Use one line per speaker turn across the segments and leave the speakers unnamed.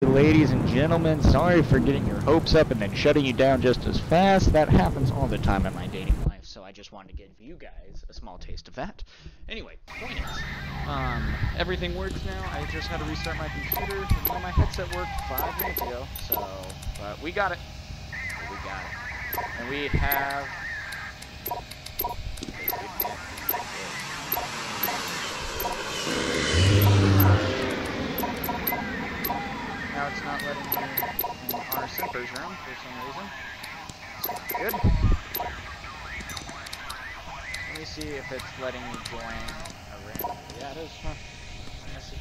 Ladies and gentlemen, sorry for getting your hopes up and then shutting you down just as fast. That happens all the time in my dating life, so I just wanted to give you guys a small taste of that. Anyway, point is, everything works now. I just had to restart my computer, and now my headset worked 5 minutes ago, so, but we got it. We got it. And we have... Now it's not letting me in our Simpers room for some reason. That's not good. Let me see if it's letting me join a random. Yeah, it is. Huh. Message.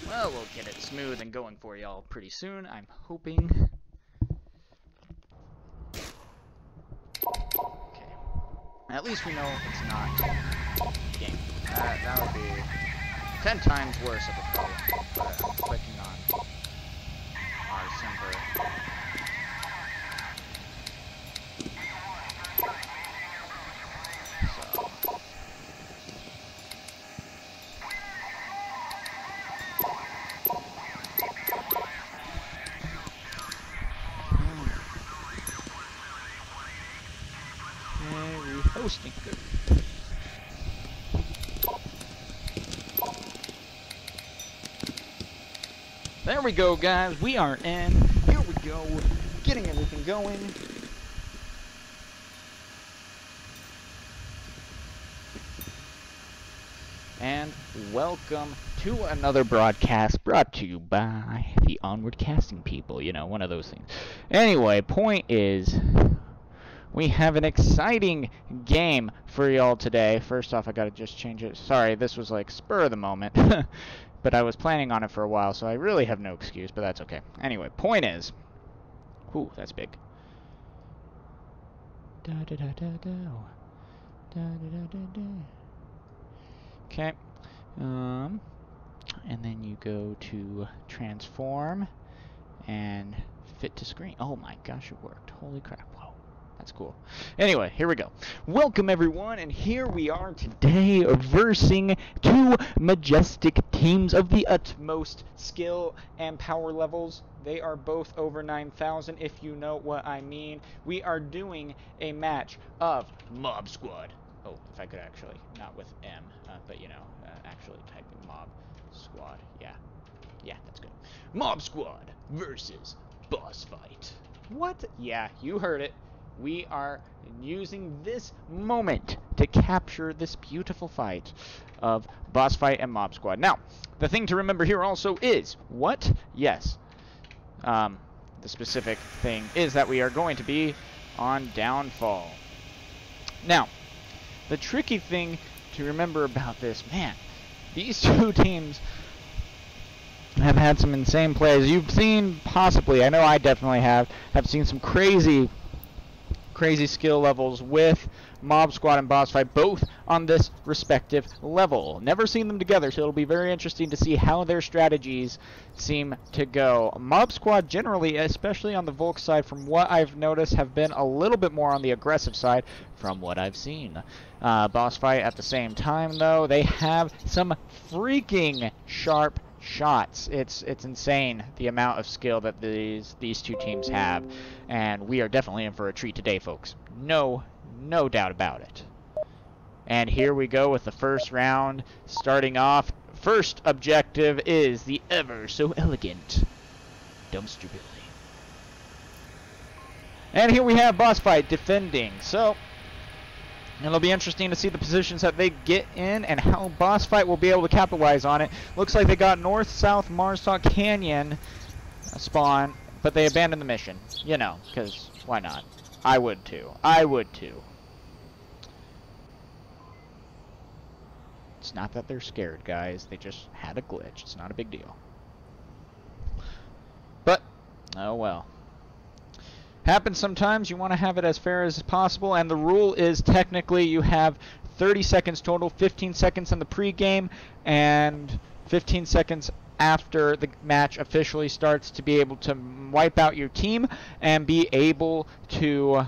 Well, we'll get it smooth and going for y'all pretty soon, I'm hoping. Okay. At least we know it's not game. That would be 10 times worse of a problem, but I'm clicking on our Simper. Hosting. There we go, guys. We are in. Here we go. Getting everything going. And welcome to another broadcast brought to you by the Onward Casting people. You know, one of those things. Anyway, point is... we have an exciting game for y'all today. First off, I gotta just change it. Sorry, this was like spur of the moment. But I was planning on it for a while, so I really have no excuse, but that's okay. Anyway, point is... ooh, that's big. Okay. And then you go to transform and fit to screen. Oh my gosh, it worked. Holy crap. Whoa. That's cool. Anyway, here we go. Welcome, everyone, and here we are today versing two majestic teams of the utmost skill and power levels. They are both over 9,000, if you know what I mean. We are doing a match of Mob Squad. Oh, if I could actually, not with M, but you know, actually typing Mob Squad. Yeah, that's good. Mob Squad versus Boss Fight. What? Yeah, you heard it. We are using this moment to capture this beautiful fight of Boss Fight and Mob Squad. Now, the thing to remember here also is, what? Yes. The specific thing is that we are going to be on Downfall. Now, the tricky thing to remember about this, man, these two teams have had some insane plays. You've seen, possibly, I know I definitely have seen some crazy skill levels with Mob Squad and Boss Fight, both on this respective level. Never seen them together, so it'll be very interesting to see how their strategies seem to go. Mob Squad generally, especially on the Volk side, from what I've noticed, have been a little bit more on the aggressive side from what I've seen. Boss Fight at the same time, though, they have some freaking sharp shots. It's insane the amount of skill that these two teams have, and we are definitely in for a treat today, folks. No doubt about it. And here we go with the first round. Starting off, first objective is the ever so elegant dumpster building. And here we have Boss Fight defending. So it'll be interesting to see the positions that they get in and how Boss Fight will be able to capitalize on it. Looks like they got north-south Marstock Canyon spawn, but they abandoned the mission. You know, because why not? I would too. It's not that they're scared, guys. They just had a glitch. It's not a big deal. But, oh well. Happens sometimes. You want to have it as fair as possible, and the rule is technically you have 30 seconds total, 15 seconds in the pregame, and 15 seconds after the match officially starts to be able to wipe out your team and be able to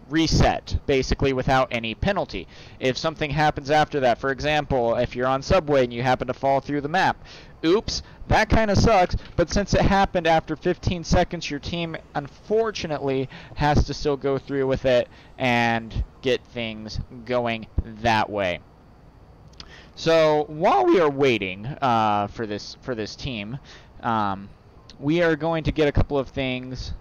reset, basically, without any penalty. If something happens after that, for example, if you're on Subway and you happen to fall through the map, oops, that kind of sucks, but since it happened after 15 seconds, your team unfortunately has to still go through with it and get things going that way. So while we are waiting for this team, we are going to get a couple of things.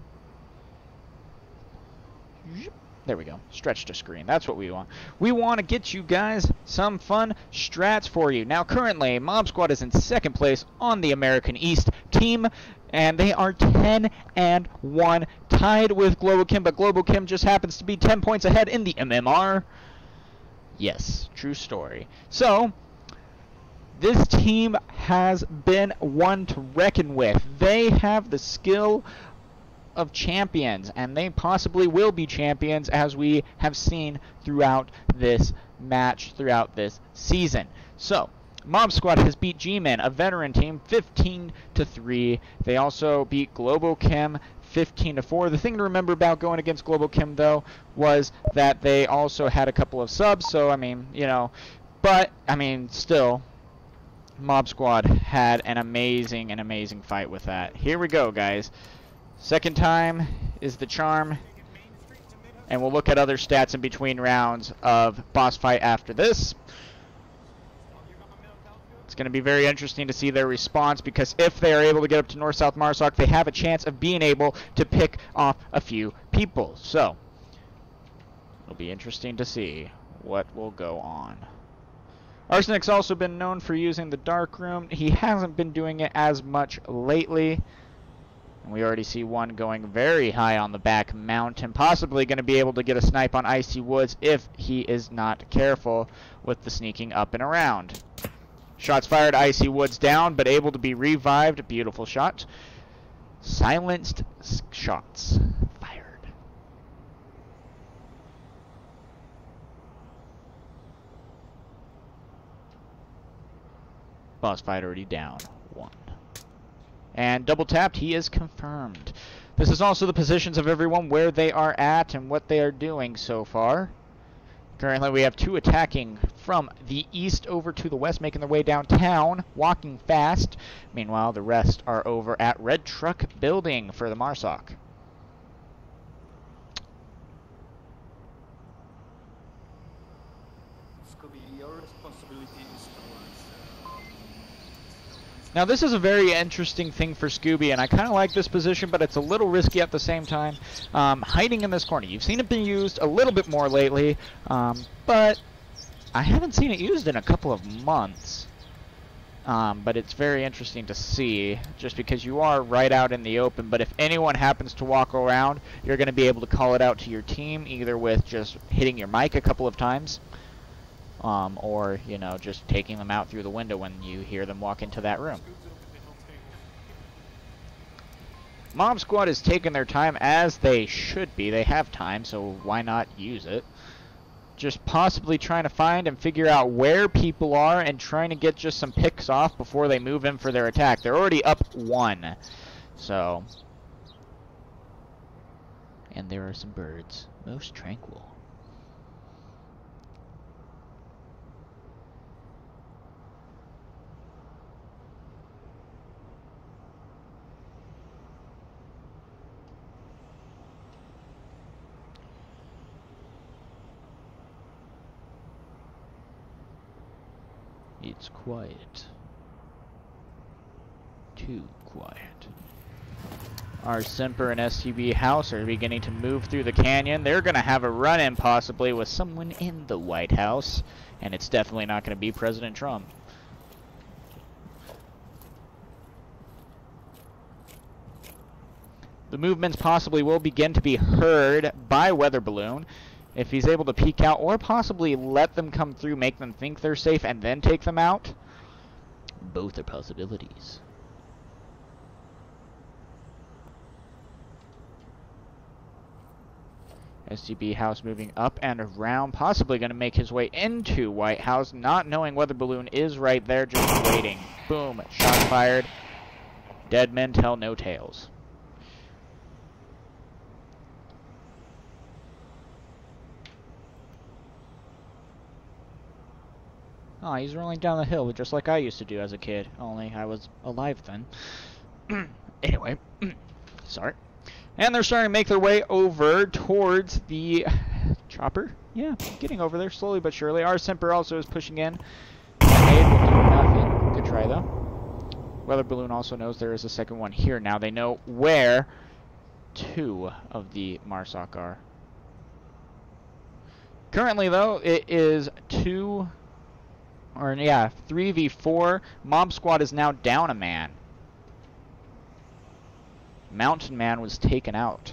There we go. Stretch to screen. That's what we want. We want to get you guys some fun strats for you. Now, currently, Mob Squad is in second place on the American East team, and they are 10-1, tied with Global Kim, but Global Kim just happens to be 10 points ahead in the MMR. Yes, true story. So, this team has been one to reckon with. They have the skill of champions, and they possibly will be champions, as we have seen throughout this match, throughout this season. So, Mob Squad has beat G-Men, a veteran team, 15-3. They also beat Global Kim 15-4. The thing to remember about going against Global Kim, though, was that they also had a couple of subs, so, I mean, you know, but, I mean, still, Mob Squad had an amazing fight with that. Here we go, guys. Second time is the charm, and we'll look at other stats in between rounds of boss fight after this. It's going to be very interesting to see their response, because if they are able to get up to North-South Marsoc, they have a chance of being able to pick off a few people. So, it'll be interesting to see what will go on. Arsenic's also been known for using the Dark Room. He hasn't been doing it as much lately. And we already see one going very high on the back mountain, possibly going to be able to get a snipe on Icy Woods if he is not careful with the sneaking up and around. Shots fired, Icy Woods down, but able to be revived. Beautiful shot. Silenced shots fired. Boss fight already down. One. And double tapped, he is confirmed. This is also the positions of everyone, where they are at and what they are doing so far. Currently we have two attacking from the east over to the west, making their way downtown, walking fast. Meanwhile, the rest are over at Red Truck Building for the Marsoc. Now this is a very interesting thing for Scooby, and I kind of like this position, but it's a little risky at the same time. Hiding in this corner. You've seen it being used a little bit more lately, but I haven't seen it used in a couple of months. But it's very interesting to see, just because you are right out in the open, but if anyone happens to walk around, you're going to be able to call it out to your team, either with just hitting your mic a couple of times, or, you know, just taking them out through the window when you hear them walk into that room. Mob Squad is taking their time, as they should be. They have time, so why not use it? Just possibly trying to find and figure out where people are and trying to get just some picks off before they move in for their attack. They're already up 1. So. And there are some birds. Most tranquil. It's quiet. Too quiet. Our Semper and STB House are beginning to move through the canyon. They're going to have a run-in possibly with someone in the White House. And it's definitely not going to be President Trump. The movements possibly will begin to be heard by Weather Balloon. If he's able to peek out, or possibly let them come through, make them think they're safe, and then take them out. Both are possibilities. SCB House moving up and around, possibly going to make his way into White House, not knowing Weather Balloon is right there, just waiting. Boom, shot fired. Dead men tell no tales. Oh, he's rolling down the hill just like I used to do as a kid, only I was alive then. Anyway, sorry. And they're starting to make their way over towards the chopper. Yeah, getting over there slowly but surely. Our Semper also is pushing in. Grenade will do nothing. Good try, though. Weather Balloon also knows there is a second one here. Now they know where two of the MARSOC are. Currently, though, it is 3v4. Mob Squad is now down a man. Mountain Man was taken out.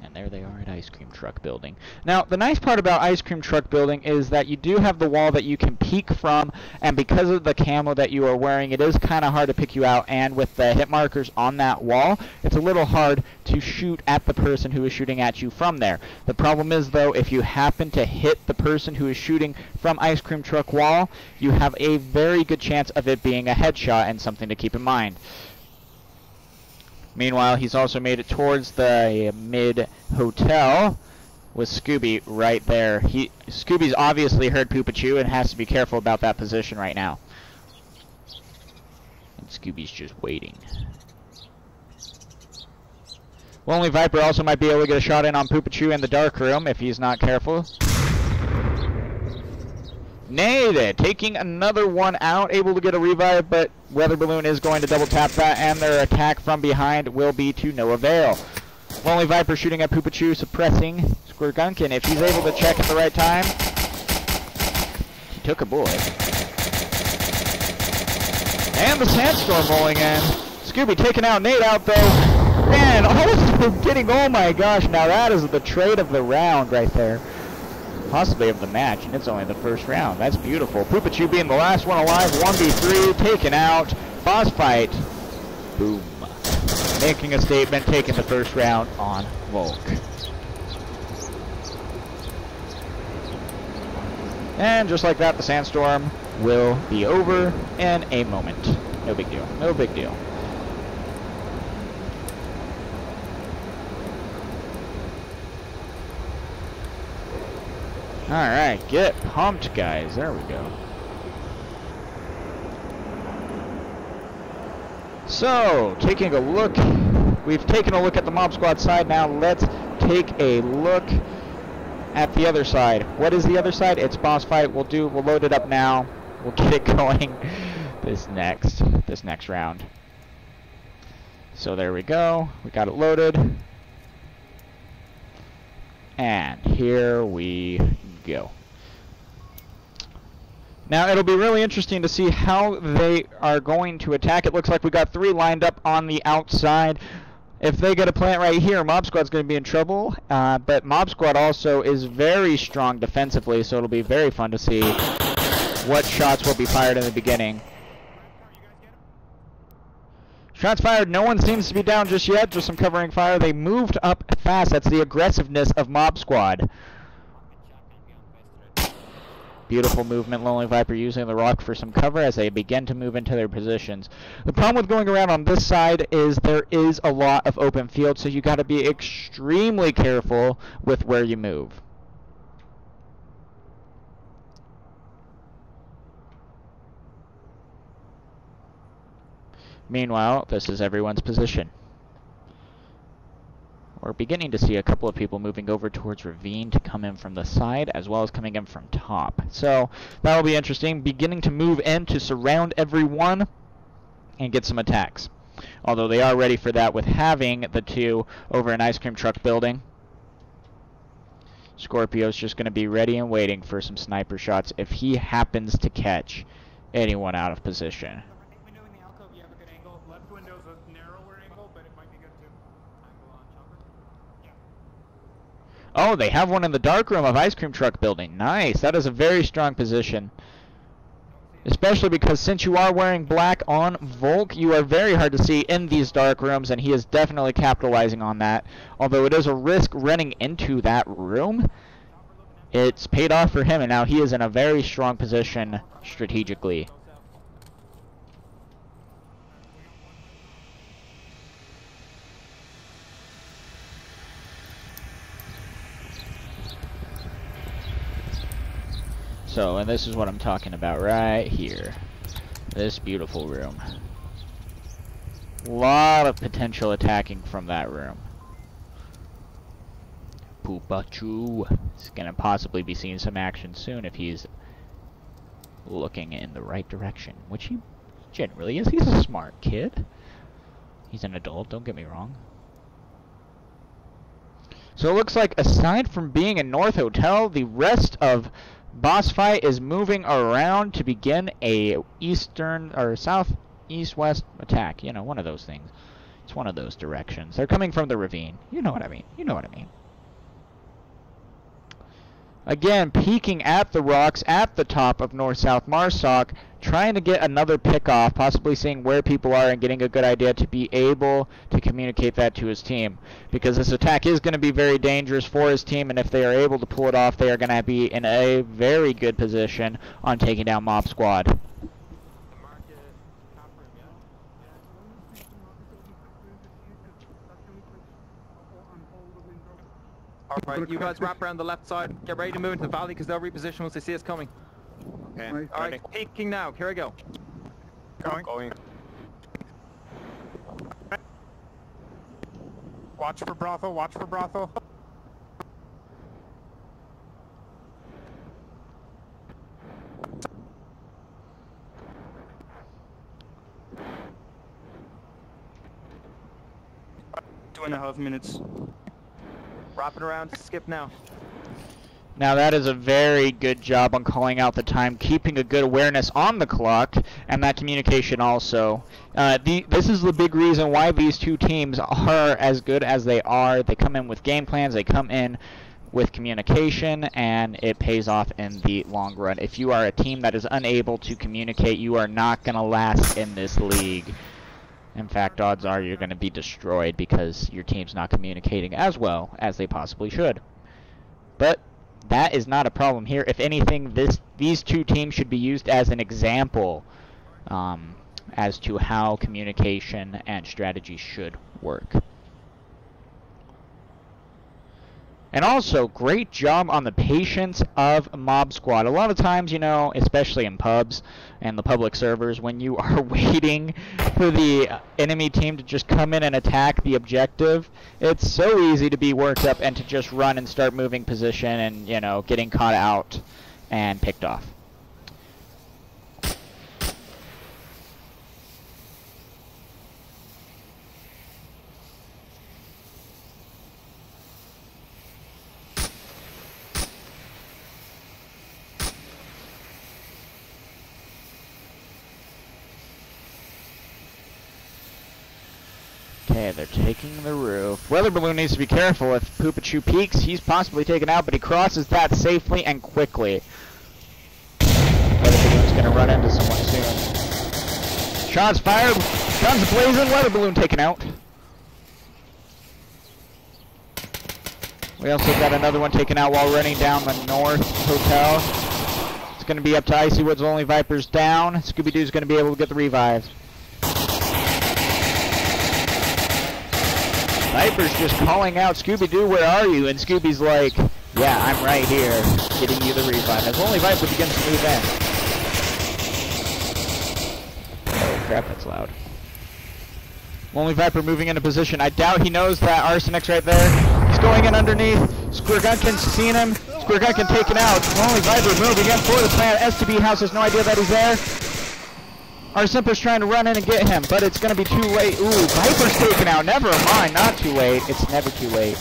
And there they are at Ice Cream Truck Building. Now, the nice part about Ice Cream Truck Building is that you do have the wall that you can peek from, and because of the camo that you are wearing, it is kind of hard to pick you out, and with the hit markers on that wall, it's a little hard to shoot at the person who is shooting at you from there. The problem is, though, if you happen to hit the person who is shooting from Ice Cream Truck wall, you have a very good chance of it being a headshot, and something to keep in mind. Meanwhile, he's also made it towards the mid-hotel with Scooby right there. Scooby's obviously heard Poopachu and has to be careful about that position right now. And Scooby's just waiting. Lonely Viper also might be able to get a shot in on Poopachu in the dark room if he's not careful. Nailed, taking another one out, able to get a revive, but Weather Balloon is going to double tap that, and their attack from behind will be to no avail. Lonely Viper shooting at Poopachu, suppressing Squirgunkin. If he's able to check at the right time, he took a bullet. And the Sandstorm rolling in. Scooby taking out Nate out though, and also getting, oh my gosh, now that is the trade of the round right there. Possibly of the match, and it's only the first round. That's beautiful. Poopachu being the last one alive, 1v3, taken out. Boss fight. Boom. Making a statement, taking the first round on Volk. And just like that, the Sandstorm will be over in a moment. No big deal. No big deal. Alright, get pumped, guys. There we go. So, taking a look. We've taken a look at the Mob Squad side. Now let's take a look at the other side. What is the other side? It's boss fight. We'll load it up now. We'll get it going this next round. So there we go. We got it loaded. And here we go. Now it'll be really interesting to see how they are going to attack. It looks like we got 3 lined up on the outside. If they get a plant right here, Mob Squad's going to be in trouble. But Mob Squad also is very strong defensively, so it'll be very fun to see what shots will be fired in the beginning. Shots fired. No one seems to be down just yet. Just some covering fire. They moved up fast. That's the aggressiveness of Mob Squad. Beautiful movement. Lonely Viper using the rock for some cover as they begin to move into their positions. The problem with going around on this side is there is a lot of open field, so you got to be extremely careful with where you move. Meanwhile, this is everyone's position. We're beginning to see a couple of people moving over towards Ravine to come in from the side, as well as coming in from top. So, that'll be interesting. Beginning to move in to surround everyone and get some attacks. Although they are ready for that with having the 2 over in Ice Cream Truck Building. Scorpio's just going to be ready and waiting for some sniper shots if he happens to catch anyone out of position. Oh, they have one in the dark room of Ice Cream Truck Building. Nice. That is a very strong position. Especially because since you are wearing black on Volk, you are very hard to see in these dark rooms, and he is definitely capitalizing on that. Although it is a risk running into that room, it's paid off for him, and now he is in a very strong position strategically. So, and this is what I'm talking about right here. This beautiful room. A lot of potential attacking from that room. Poopachu is going to possibly be seeing some action soon if he's looking in the right direction, which he generally is. He's a smart kid. He's an adult, don't get me wrong. So it looks like aside from being in North Hotel, the rest of Boss Fight is moving around to begin a eastern or southeast-west attack. You know, one of those things. It's one of those directions. They're coming from the ravine. You know what I mean. You know what I mean. Again, peeking at the rocks at the top of North-South Marsoc, trying to get another pick-off, possibly seeing where people are and getting a good idea to be able to communicate that to his team. Because this attack is going to be very dangerous for his team, and if they are able to pull it off, they are going to be in a very good position on taking down Mob Squad.
Alright, you guys wrap around the left side. Get ready to move into the valley because they'll reposition once they see us coming.
Okay.
Alright, peeking now. Here we go.
Going. Watch for brothel, watch for brothel. Two and a half minutes.
Wrapping around, skip now.
Now that is a very good job on calling out the time, keeping a good awareness on the clock, and that communication also. This is the big reason why these two teams are as good as they are. They come in with game plans, they come in with communication, and it pays off in the long run. If you are a team that is unable to communicate, you are not going to last in this league. In fact, odds are you're going to be destroyed because your team's not communicating as well as they possibly should. But that is not a problem here. If anything, these two teams should be used as an example as to how communication and strategy should work. And also, great job on the patience of Mob Squad. A lot of times, you know, especially in pubs and the public servers, when you are waiting for the enemy team to just come in and attack the objective, it's so easy to be worked up and to just run and start moving position and, you know, getting caught out and picked off. Okay, they're taking the roof. Weather Balloon needs to be careful. If Poopachu peeks, he's possibly taken out, but he crosses that safely and quickly. Weather Balloon's going to run into someone soon. Shots fired. Guns blazing. Weather Balloon taken out. We also got another one taken out while running down the North Hotel. It's going to be up to Icy Woods. Only Vipers down. Scooby-Doo's going to be able to get the revives. Viper's just calling out, Scooby-Doo, where are you? And Scooby's like, yeah, I'm right here, getting you the revive. As only Viper begins to move in. Oh crap, that's loud. Only Viper moving into position. I doubt he knows that Arsenic's right there. He's going in underneath. Squirgunkin's seen him. Squirgunkin taken out. Only Viper moving in for the plant. STB House has no idea that he's there. Arsimper's trying to run in and get him, but it's going to be too late. Ooh, Viper's taken out. Never mind, not too late. It's never too late.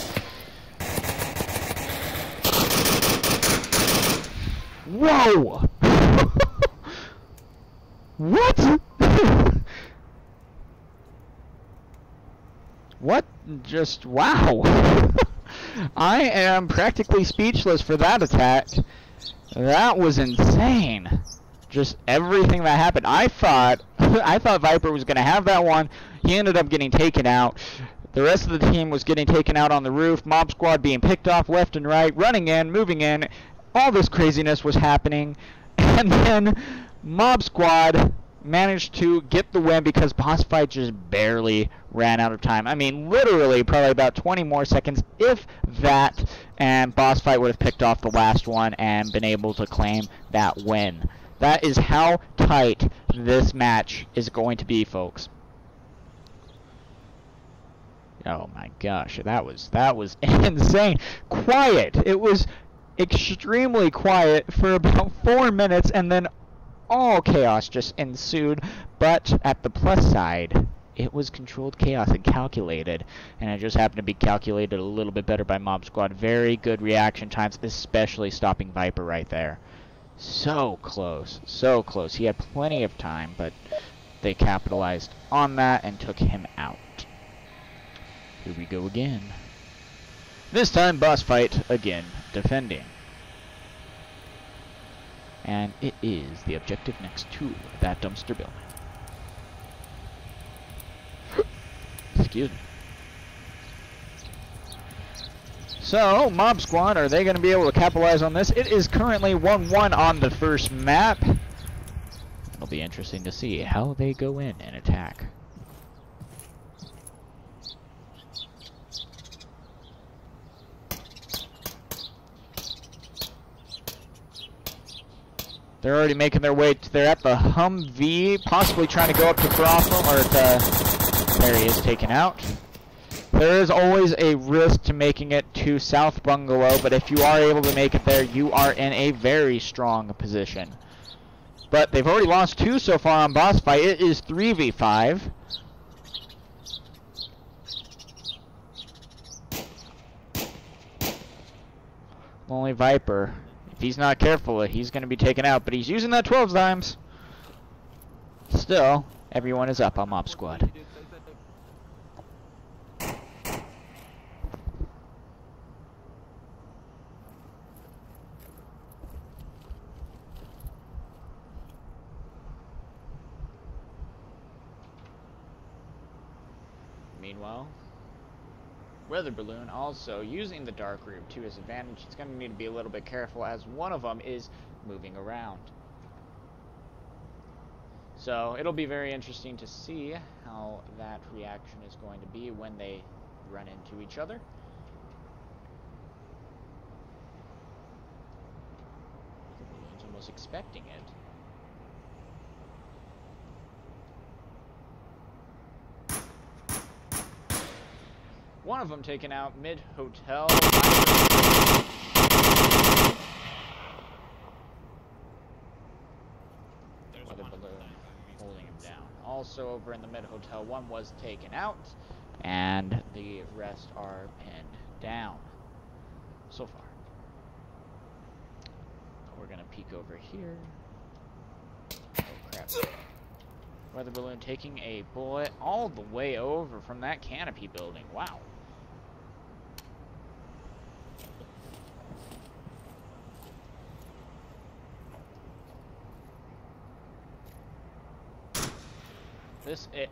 Whoa! What? What? Just, wow. I am practically speechless for that attack. That was insane. just everything that happened. I thought Viper was going to have that one. He ended up getting taken out. The rest of the team was getting taken out on the roof. Mob Squad being picked off left and right, running in, moving in. All this craziness was happening. And then Mob Squad managed to get the win because Boss Fight just barely ran out of time. I mean, literally probably about 20 more seconds, if that, and Boss Fight would have picked off the last one and been able to claim that win. That is how tight this match is going to be, folks. Oh my gosh, that was insane. Quiet. It was extremely quiet for about 4 minutes, and then all chaos just ensued. But at the plus side, it was controlled chaos and calculated, and it just happened to be calculated a little bit better by Mob Squad. Very good reaction times, especially stopping Viper right there. So close, so close. He had plenty of time, but they capitalized on that and took him out. Here we go again. This time, Boss Fight again, defending. And it is the objective next to that dumpster building. Excuse me. So, Mob Squad, are they going to be able to capitalize on this? It is currently 1-1 on the first map. It'll be interesting to see how they go in and attack. They're already making their way. They're at the Humvee, possibly trying to go up to Brothel, or there he is, taken out. There is always a risk to making it to South Bungalow, but if you are able to make it there, you are in a very strong position. But they've already lost 2 so far on Boss Fight. It is 3v5. Only Viper. If he's not careful, he's going to be taken out, but he's using that 12 times. Still, everyone is up on Mob Squad. Meanwhile, Weather Balloon also using the dark room to his advantage. He's going to need to be a little bit careful as one of them is moving around. So it'll be very interesting to see how that reaction is going to be when they run into each other. The Balloon's almost expecting it. One of them taken out mid-hotel. Weather Balloon holding him down. Also over in the mid-hotel, one was taken out, and the rest are pinned down so far. We're gonna peek over here. Oh crap. Weather Balloon taking a bullet all the way over from that canopy building. Wow.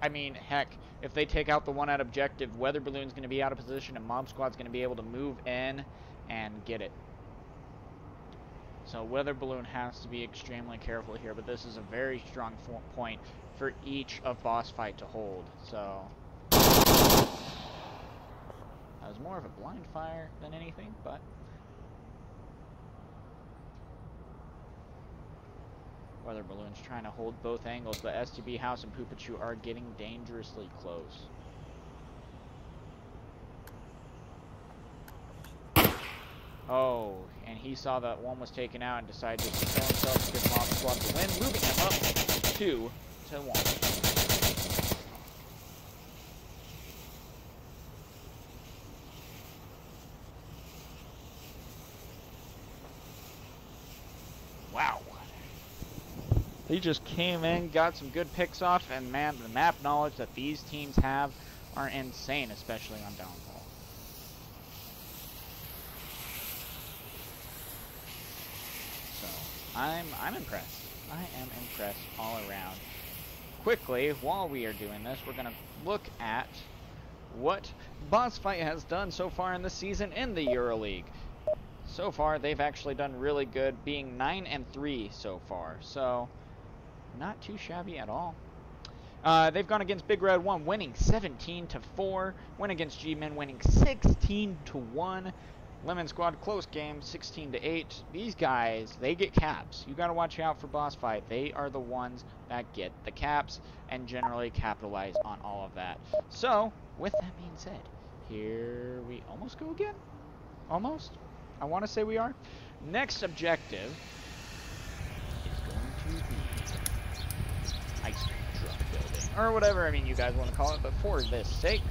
I mean, heck, if they take out the one at objective, Weather Balloon's going to be out of position and Mob Squad's going to be able to move in and get it. So Weather Balloon has to be extremely careful here, but this is a very strong point for each of Boss Fight to hold. So that was more of a blind fire than anything, but Weather Balloon's trying to hold both angles, but STB House and Poopachu are getting dangerously close. Oh, and he saw that one was taken out and decided to control himself to give Mob Squad the win, moving him up 2-1. Wow. He just came in, got some good picks off, and man, the map knowledge that these teams have are insane, especially on Downfall. So, I'm impressed. I am impressed all around. Quickly, while we are doing this, we're going to look at what Boss Fight has done so far in the season in the EuroLeague. So far, they've actually done really good, being 9-3 so far. So, not too shabby at all. They've gone against Big Red 1, winning 17-4. Went against G-Men, winning 16-1. Lemon Squad, close game, 16-8. These guys, they get caps. You got to watch out for Boss Fight. They are the ones that get the caps and generally capitalize on all of that. So, with that being said, here we almost go again. Almost. I want to say we are. Next objective is going to be ice cream truck building, or whatever. I mean, you guys want to call it, but for this sake,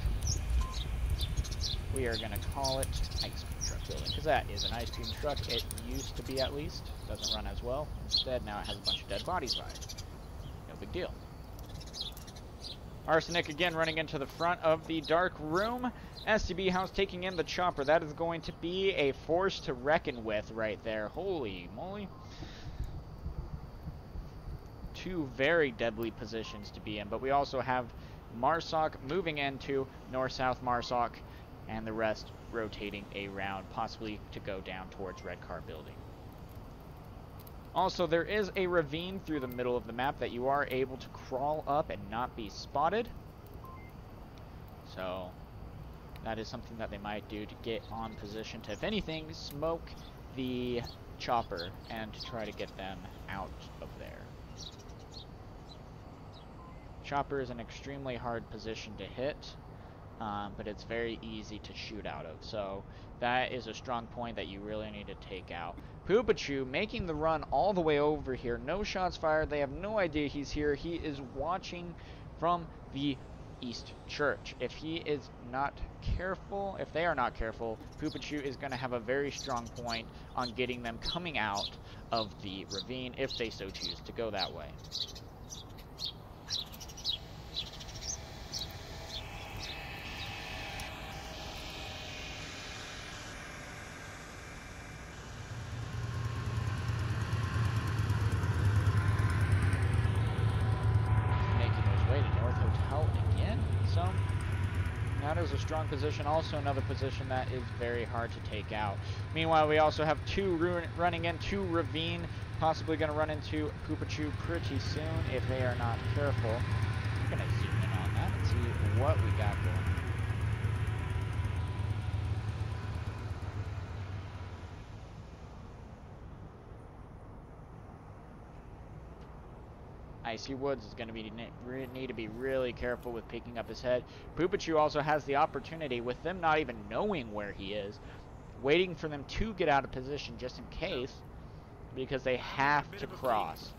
we are going to call it ice cream truck building, because that is an ice cream truck. It used to be, at least. Doesn't run as well. Instead, now it has a bunch of dead bodies by it. No big deal. Arsenic again running into the front of the dark room. SCB House taking in the chopper. That is going to be a force to reckon with right there. Holy moly. Two very deadly positions to be in, but we also have Marsoc moving into north-south Marsoc, and the rest rotating around, possibly to go down towards Red Car Building. Also, there is a ravine through the middle of the map that you are able to crawl up and not be spotted. So, that is something that they might do to get on position to, if anything, smoke the chopper and to try to get them out of there. Chopper is an extremely hard position to hit, but it's very easy to shoot out of. So that is a strong point that you really need to take out. Poopachu making the run all the way over here. No shots fired. They have no idea he's here. He is watching from the East Church. If he is not careful, if they are not careful, Poopachu is going to have a very strong point on getting them coming out of the ravine if they so choose to go that way. That is a strong position, also another position that is very hard to take out. Meanwhile, we also have two running into ravine, possibly going to run into Poopachu pretty soon if they are not careful. I'm going to zoom in on that and see what we got going. Icy Woods is going to need to be really careful with picking up his head. Poopachu also has the opportunity, with them not even knowing where he is, waiting for them to get out of position just in case, because they have to cross.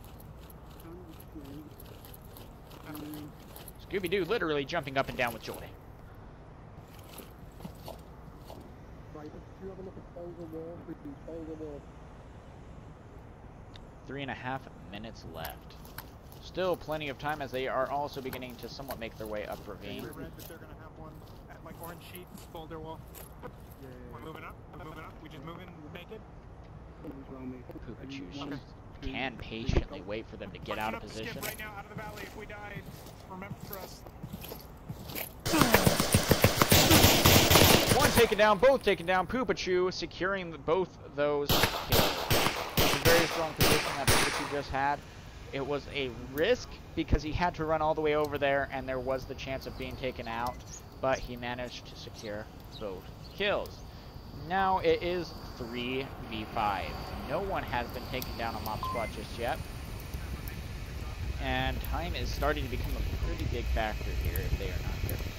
Scooby-Doo literally jumping up and down with joy.
Right, let's have a look at Folder Wall, please. Folder Wall.
3.5 minutes left. Still plenty of time as they are also beginning to somewhat make their way up ravine.
Read that they're gonna have one at like orange sheet, folder wall.
Yeah.
We're moving up. We're moving up. We just moving naked.
Poopachu can patiently wait for them to get out of position.
Right now, out of the valley. If we die, remember us.
One taken down, both taken down. Poopachu securing both those kills. It's a very strong position that Poopachu just had. It was a risk because he had to run all the way over there and there was the chance of being taken out, but he managed to secure both kills. Now it is 3v5. No one has been taken down on Mob Squad just yet. And time is starting to become a pretty big factor here if they are not careful.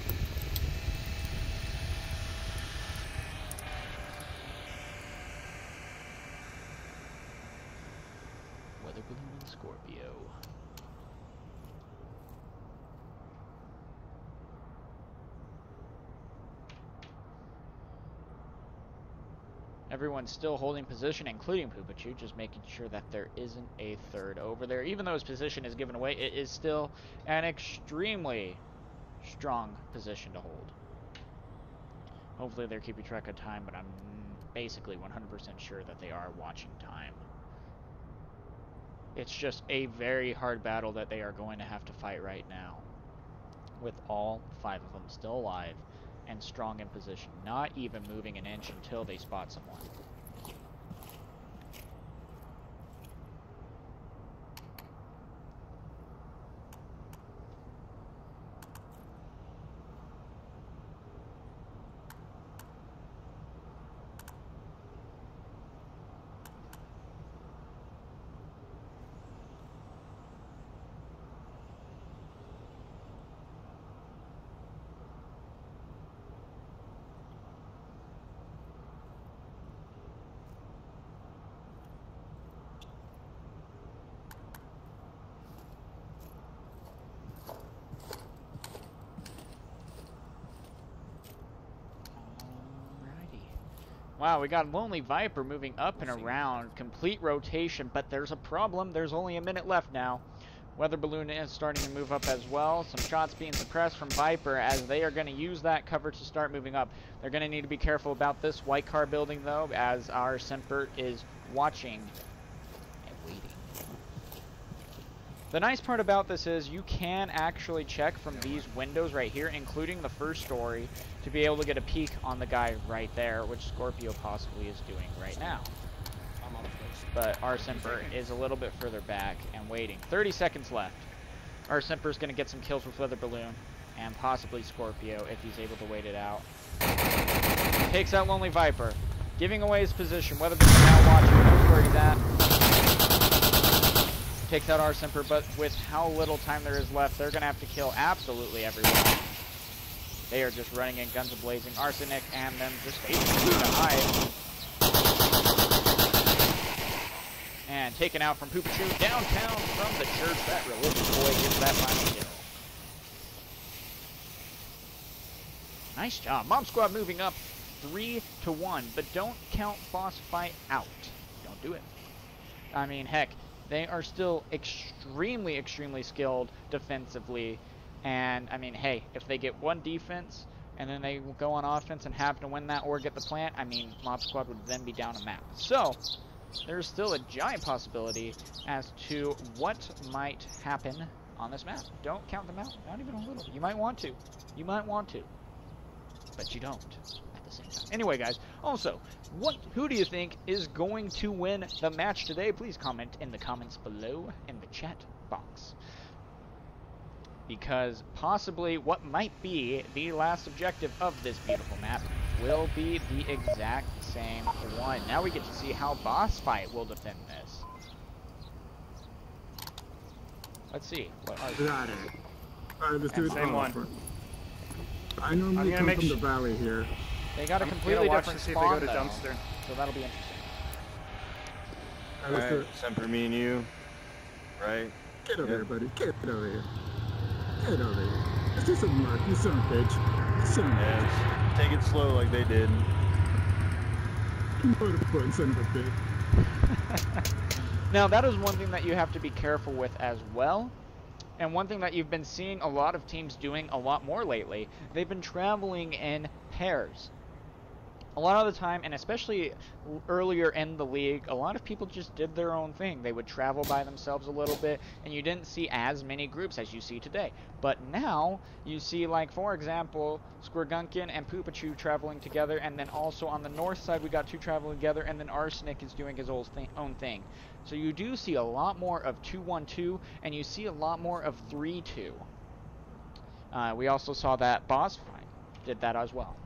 Weather balloon and Scorpio. Everyone's still holding position, including Poopachu, just making sure that there isn't a third over there. Even though his position is given away, it is still an extremely strong position to hold. Hopefully they're keeping track of time, but I'm basically 100% sure that they are watching time. It's just a very hard battle that they are going to have to fight right now, with all 5 of them still alive and strong in position, not even moving an inch until they spot someone. Wow, we got Lonely Viper moving up and around. Complete rotation, but there's a problem. There's only a minute left now. Weather Balloon is starting to move up as well. Some shots being suppressed from Viper as they are going to use that cover to start moving up. They're going to need to be careful about this white car building, though, as our Semper is watching and waiting. The nice part about this is you can actually check from these windows right here, including the first story, to be able to get a peek on the guy right there, which Scorpio possibly is doing right now. But our Semper is a little bit further back and waiting. 30 seconds left. Our Semper is going to get some kills with Weather Balloon and possibly Scorpio if he's able to wait it out. Takes out Lonely Viper, giving away his position. Weather Balloon now watching, knows where he's at. Takes out our Semper, but with how little time there is left, they're going to have to kill absolutely everyone. They are just running in, guns a-blazing. Arsenic and them just basically to hide. And taken out from Poopachu downtown from the church. That religious boy gets that final kill. Nice job. Mob Squad moving up 3-1, but don't count boss fight out. Don't do it. I mean, heck, they are still extremely, extremely skilled defensively. And, I mean, hey, if they get one defense and then they go on offense and happen to win that or get the plant, I mean, Mob Squad would then be down a map. So, there's still a giant possibility as to what might happen on this map. Don't count them out. Not even a little. You might want to. You might want to. But you don't at the same time. Anyway, guys, also, who do you think is going to win the match today? Please comment in the comments below in the chat box. Because possibly what might be the last objective of this beautiful map will be the exact same one. Now we get to see how Boss Fight will defend this. Let's see.
Got it. Alright, let's do it.
Same one.
I normally come from the valley here.
They got a completely different spawn,
to
though,
dumpster.
so that'll be interesting.
Alright, let's do it.
Semper, me and you. Right?
Get over here, buddy. Get over here. Get over here. Let's do some work. You son of a bitch. You son of a bitch.
Yes. Take it slow like they did.
What a point, son of a bitch.
Now, that is one thing that you have to be careful with as well. And one thing that you've been seeing a lot of teams doing a lot more lately, they've been traveling in pairs. A lot of the time, and especially earlier in the league, a lot of people just did their own thing. They would travel by themselves a little bit, and you didn't see as many groups as you see today. But now, you see, like, for example, Squirgunkin and Poopachu traveling together, and then also on the north side, we got 2 traveling together, and then Arsenic is doing his own thing. So you do see a lot more of 2-1-2, and you see a lot more of 3-2. We also saw that Boss Fight did that as well.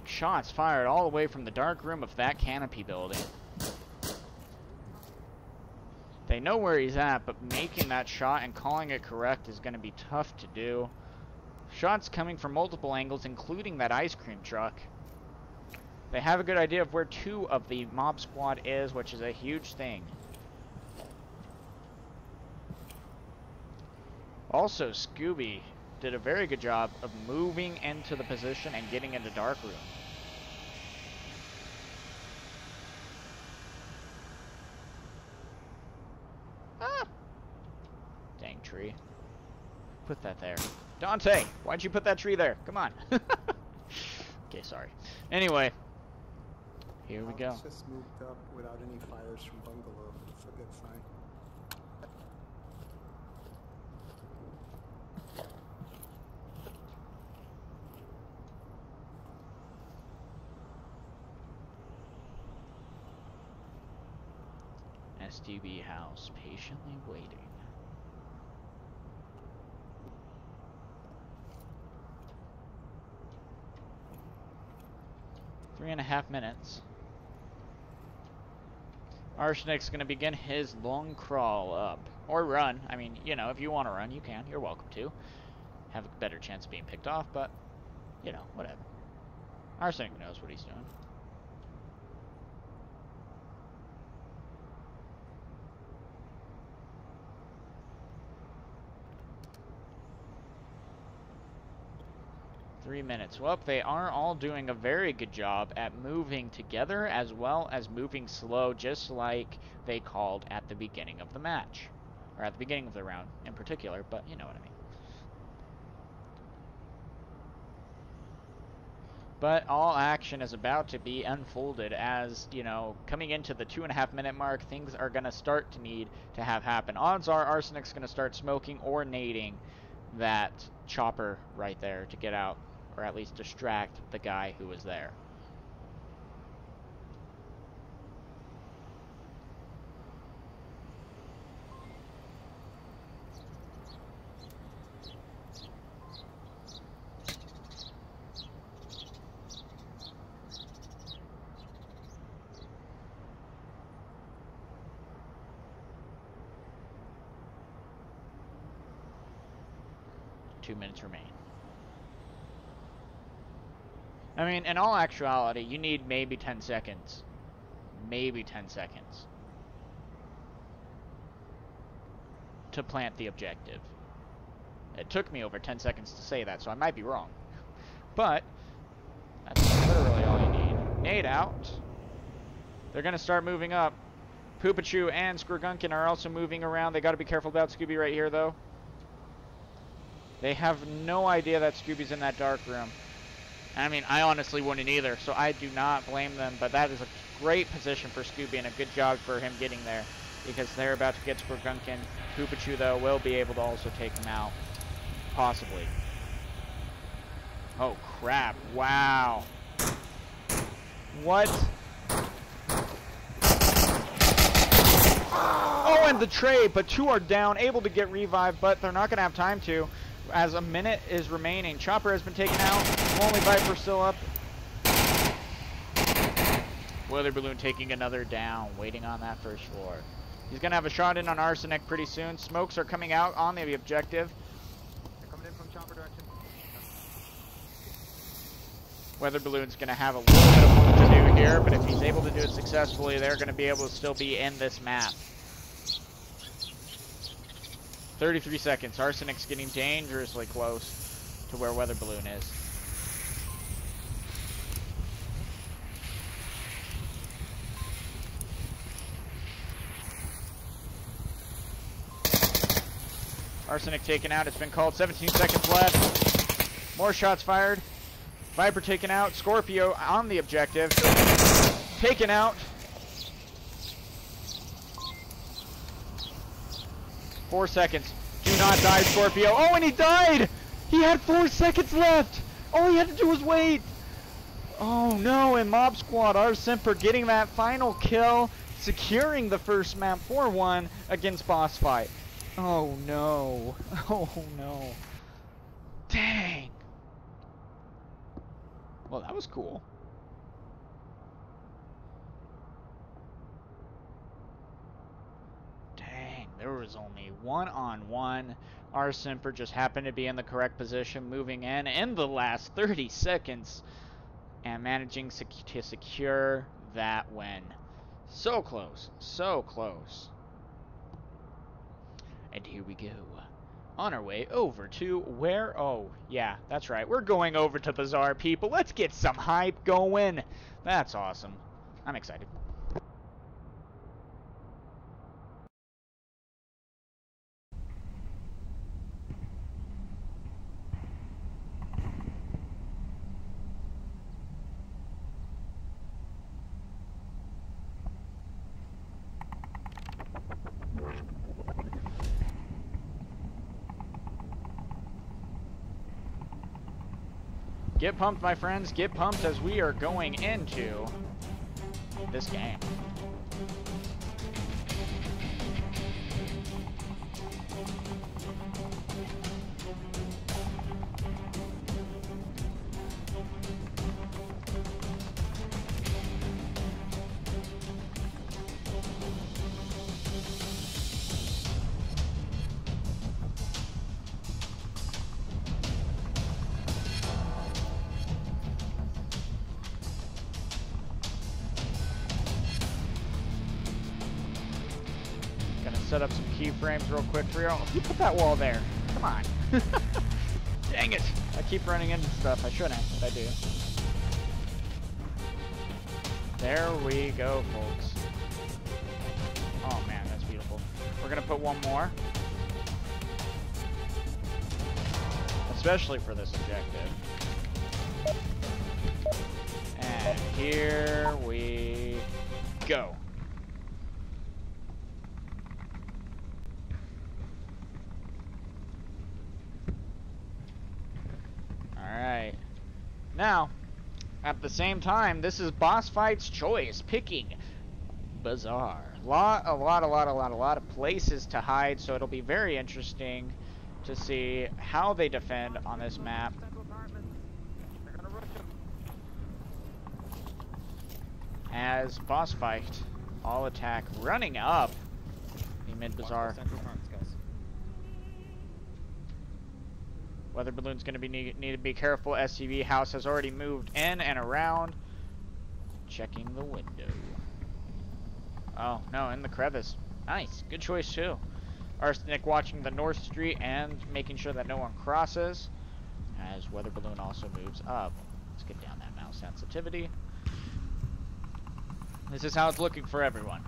Shots fired all the way from the dark room of that canopy building. They know where he's at, but making that shot and calling it correct is going to be tough to do. Shots coming from multiple angles, including that ice cream truck. They have a good idea of where 2 of the Mob Squad is, which is a huge thing. Also, Scooby did a very good job of moving into the position and getting into dark room. Ah! Dang tree. Put that there. Dante, why'd you put that tree there? Come on. Okay, sorry. Anyway, here we go.
It's just moved up without any fires from bungalow. It's a good sign.
SDB house patiently waiting. Three and a half minutes. Arsenic's gonna begin his long crawl up. Or run. I mean, you know, if you want to run, you can. You're welcome to. Have a better chance of being picked off, but, you know, whatever. Arsenic knows what he's doing. Three minutes. Well, they are all doing a very good job at moving together as well as moving slow, just like they called at the beginning of the match. Or at the beginning of the round in particular, but you know what I mean. But all action is about to be unfolded as, you know, coming into the 2.5 minute mark, things are going to start to need to have happen. Odds are Arsenic's going to start smoking or nading that chopper right there to get out, or at least distract the guy who was there. Two minutes remain. I mean, in all actuality, you need maybe 10 seconds. Maybe 10 seconds. To plant the objective. It took me over 10 seconds to say that, so I might be wrong. But, that's literally all you need. Nade out. They're going to start moving up. Poopachu and Squirgunkin are also moving around. They got to be careful about Scooby right here, though. They have no idea that Scooby's in that dark room. I mean, I honestly wouldn't either, so I do not blame them, but that is a great position for Scooby and a good job for him getting there, because they're about to get Squirgunkin. Poopachu, though, will be able to also take him out. Possibly. Oh, crap. Wow. What? Oh, and the tray, but two are down, able to get revived, but they're not going to have time to, as a minute is remaining. Chopper has been taken out. Only Viper still up. Weather Balloon taking another down, waiting on that first floor. He's going to have a shot in on Arsenic pretty soon. Smokes are coming out on the objective.
They're coming in from chopper direction.
Weather Balloon's going to have a little bit of work to do here, but if he's able to do it successfully, they're going to be able to still be in this map. 33 seconds. Arsenic's getting dangerously close to where Weather Balloon is. Arsenic taken out. It's been called. 17 seconds left. More shots fired. Viper taken out. Scorpio on the objective. Taken out. 4 seconds. Do not die, Scorpio. Oh, and he died! He had 4 seconds left! All he had to do was wait! Oh no, and Mob Squad, Arsemper getting that final kill, securing the first map 4-1 against Boss Fight. Oh no. Oh no. Dang. Well, that was cool. Dang, there was only one-on-one. Arsemper just happened to be in the correct position, moving in the last 30 seconds, and managing to secure that win. So close, so close. And here we go. On our way over to where? Oh, yeah, that's right. We're going over to Bazaar, people. Let's get some hype going. That's awesome. I'm excited. Get pumped, my friends. Get pumped as we are going into this game. Set up some keyframes real quick for you. Oh, you put that wall there. Come on. Dang it. I keep running into stuff. I shouldn't, but I do. There we go, folks. Oh, man, that's beautiful. We're going to put one more. Especially for this objective. And here we go. Alright. Now, at the same time, this is Boss Fight's choice, picking Bazaar. A lot of places to hide, so it'll be very interesting to see how they defend on this map. As Boss Fight, all attack running up the mid Bazaar. Weather balloon's going to be need to be careful. SCV house has already moved in and around. Checking the window. Oh, no, in the crevice. Nice. Good choice, too. Arsenic watching the North Street and making sure that no one crosses. As weather balloon also moves up. Let's get down that mouse sensitivity. This is how it's looking for everyone.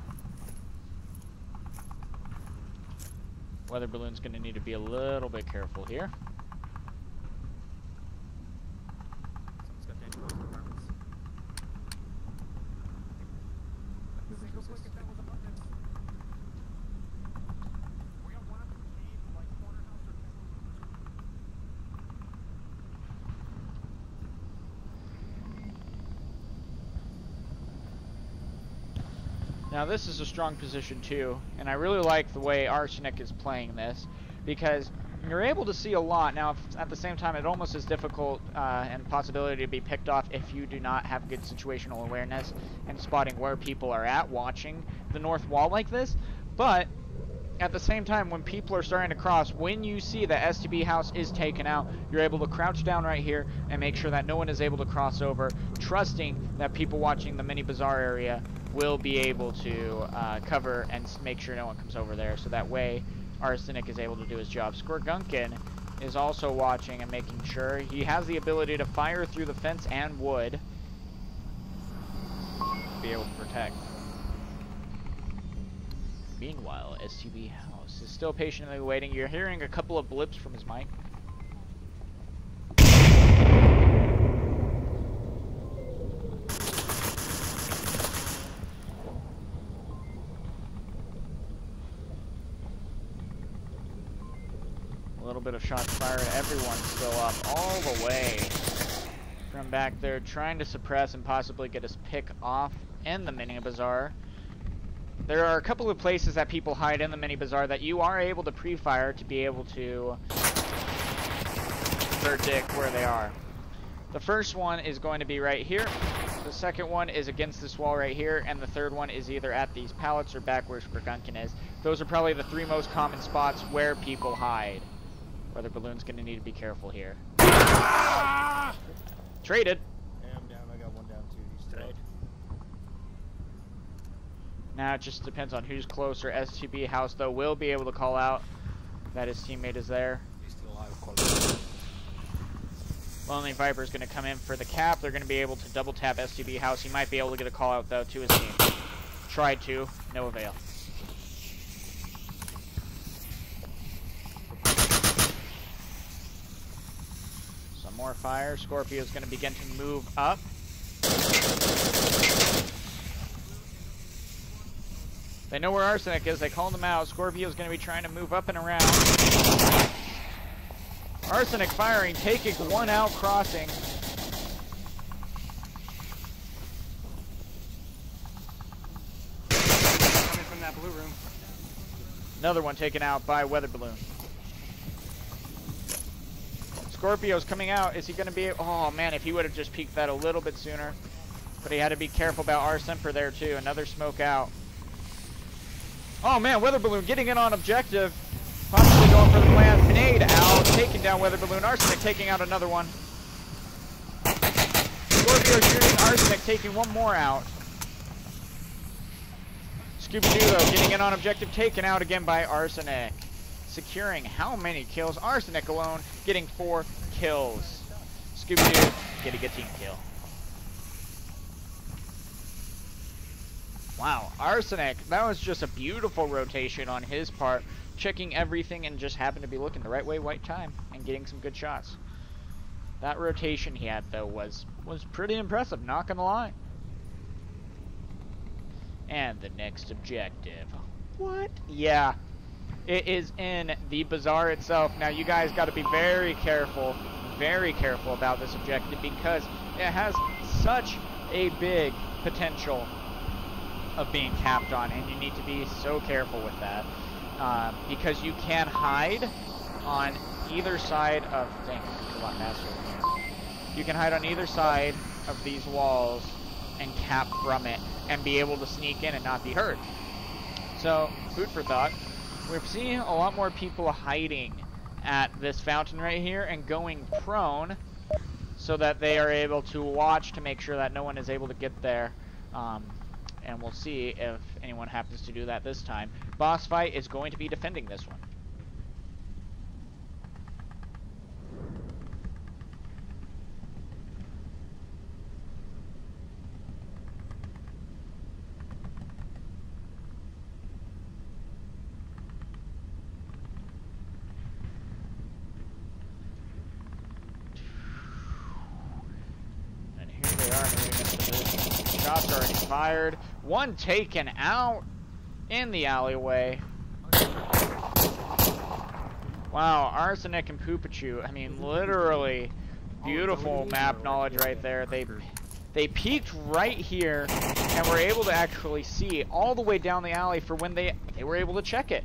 Weather balloon's going to need to be a little bit careful here. Now this is a strong position too, and I really like the way Arsenic is playing this, because you're able to see a lot. Now at the same time, it almost is difficult and possibility to be picked off if you do not have good situational awareness and spotting where people are at watching the north wall like this. But at the same time, when people are starting to cross, when you see that STB house is taken out, you're able to crouch down right here and make sure that no one is able to cross over, trusting that people watching the mini bazaar area will be able to cover and make sure no one comes over there, so that way Arsenic is able to do his job. Skorgunkin is also watching and making sure he has the ability to fire through the fence and wood to be able to protect. Meanwhile, STB house is still patiently waiting. You're hearing a couple of blips from his mic. A little bit of shots fired. Everyone's still up all the way from back there, trying to suppress and possibly get us pick off in the mini bazaar. There are a couple of places that people hide in the mini bazaar that you are able to pre-fire to be able to predict where they are. The first one is going to be right here. The second one is against this wall right here, and the third one is either at these pallets or back where Skorgunkin is. Those are probably the three most common spots where people hide. Weather balloon's gonna need to be careful here. Traded.
Yeah, I'm down. I got one down too. He's dead.
Now it just depends on who's closer. STB house though will be able to call out that his teammate is there.
He's still alive.
Lonely Viper's going to come in for the cap. They're going to be able to double tap STB House. He might be able to get a call out though to his team. Tried to, no avail. Some more fire. Scorpio's going to begin to move up. They know where Arsenic is. They called him out. Scorpio's going to be trying to move up and around. Arsenic firing, taking one out, crossing.
Coming from that blue room.
Another one taken out by Weather Balloon. Scorpio's coming out. Is he going to be... Oh, man, if he would have just peeked that a little bit sooner. But he had to be careful about Arsemper there, too. Another smoke out. Oh, man, Weather Balloon getting in on objective. Possibly going for the plan. Grenade out. Taking down Weather Balloon. Arsenic taking out another one. Scorpio shooting. Arsenic taking one more out. Scooby-Doo, though, getting in on objective. Taken out again by Arsenic. Securing how many kills? Arsenic alone getting 4 kills. Scooby-Doo getting a team kill. Wow, Arsenic, that was just a beautiful rotation on his part. Checking everything and just happened to be looking the right way, right time, and getting some good shots. That rotation he had, though, was pretty impressive, not gonna lie. And the next objective. What? Yeah. It is in the bazaar itself. Now, you guys got to be very careful about this objective because it has such a big potential of being capped on, and you need to be so careful with that because you can hide on either side of... Dang, it's a lot faster than here. You can hide on either side of these walls and cap from it and be able to sneak in and not be hurt. So, food for thought. We're seeing a lot more people hiding at this fountain right here and going prone so that they are able to watch to make sure that no one is able to get there. And we'll see if anyone happens to do that this time. Boss Fight is going to be defending this one. And here they are moving into this. Shots already fired. One taken out in the alleyway. Wow, Arsenic and Poopachu. I mean, literally beautiful map knowledge right there. They peeked right here and were able to actually see all the way down the alley for when they were able to check it.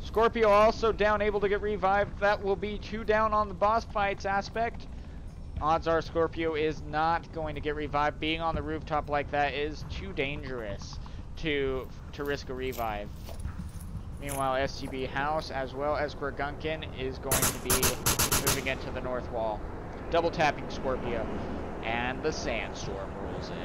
Scorpio also down, able to get revived. That will be 2 down on the boss fights aspect. Odds are Scorpio is not going to get revived. Being on the rooftop like that is too dangerous to risk a revive. Meanwhile, STB House as well as Gorgunkin is going to be moving into the north wall. Double tapping Scorpio. And the sandstorm rolls in.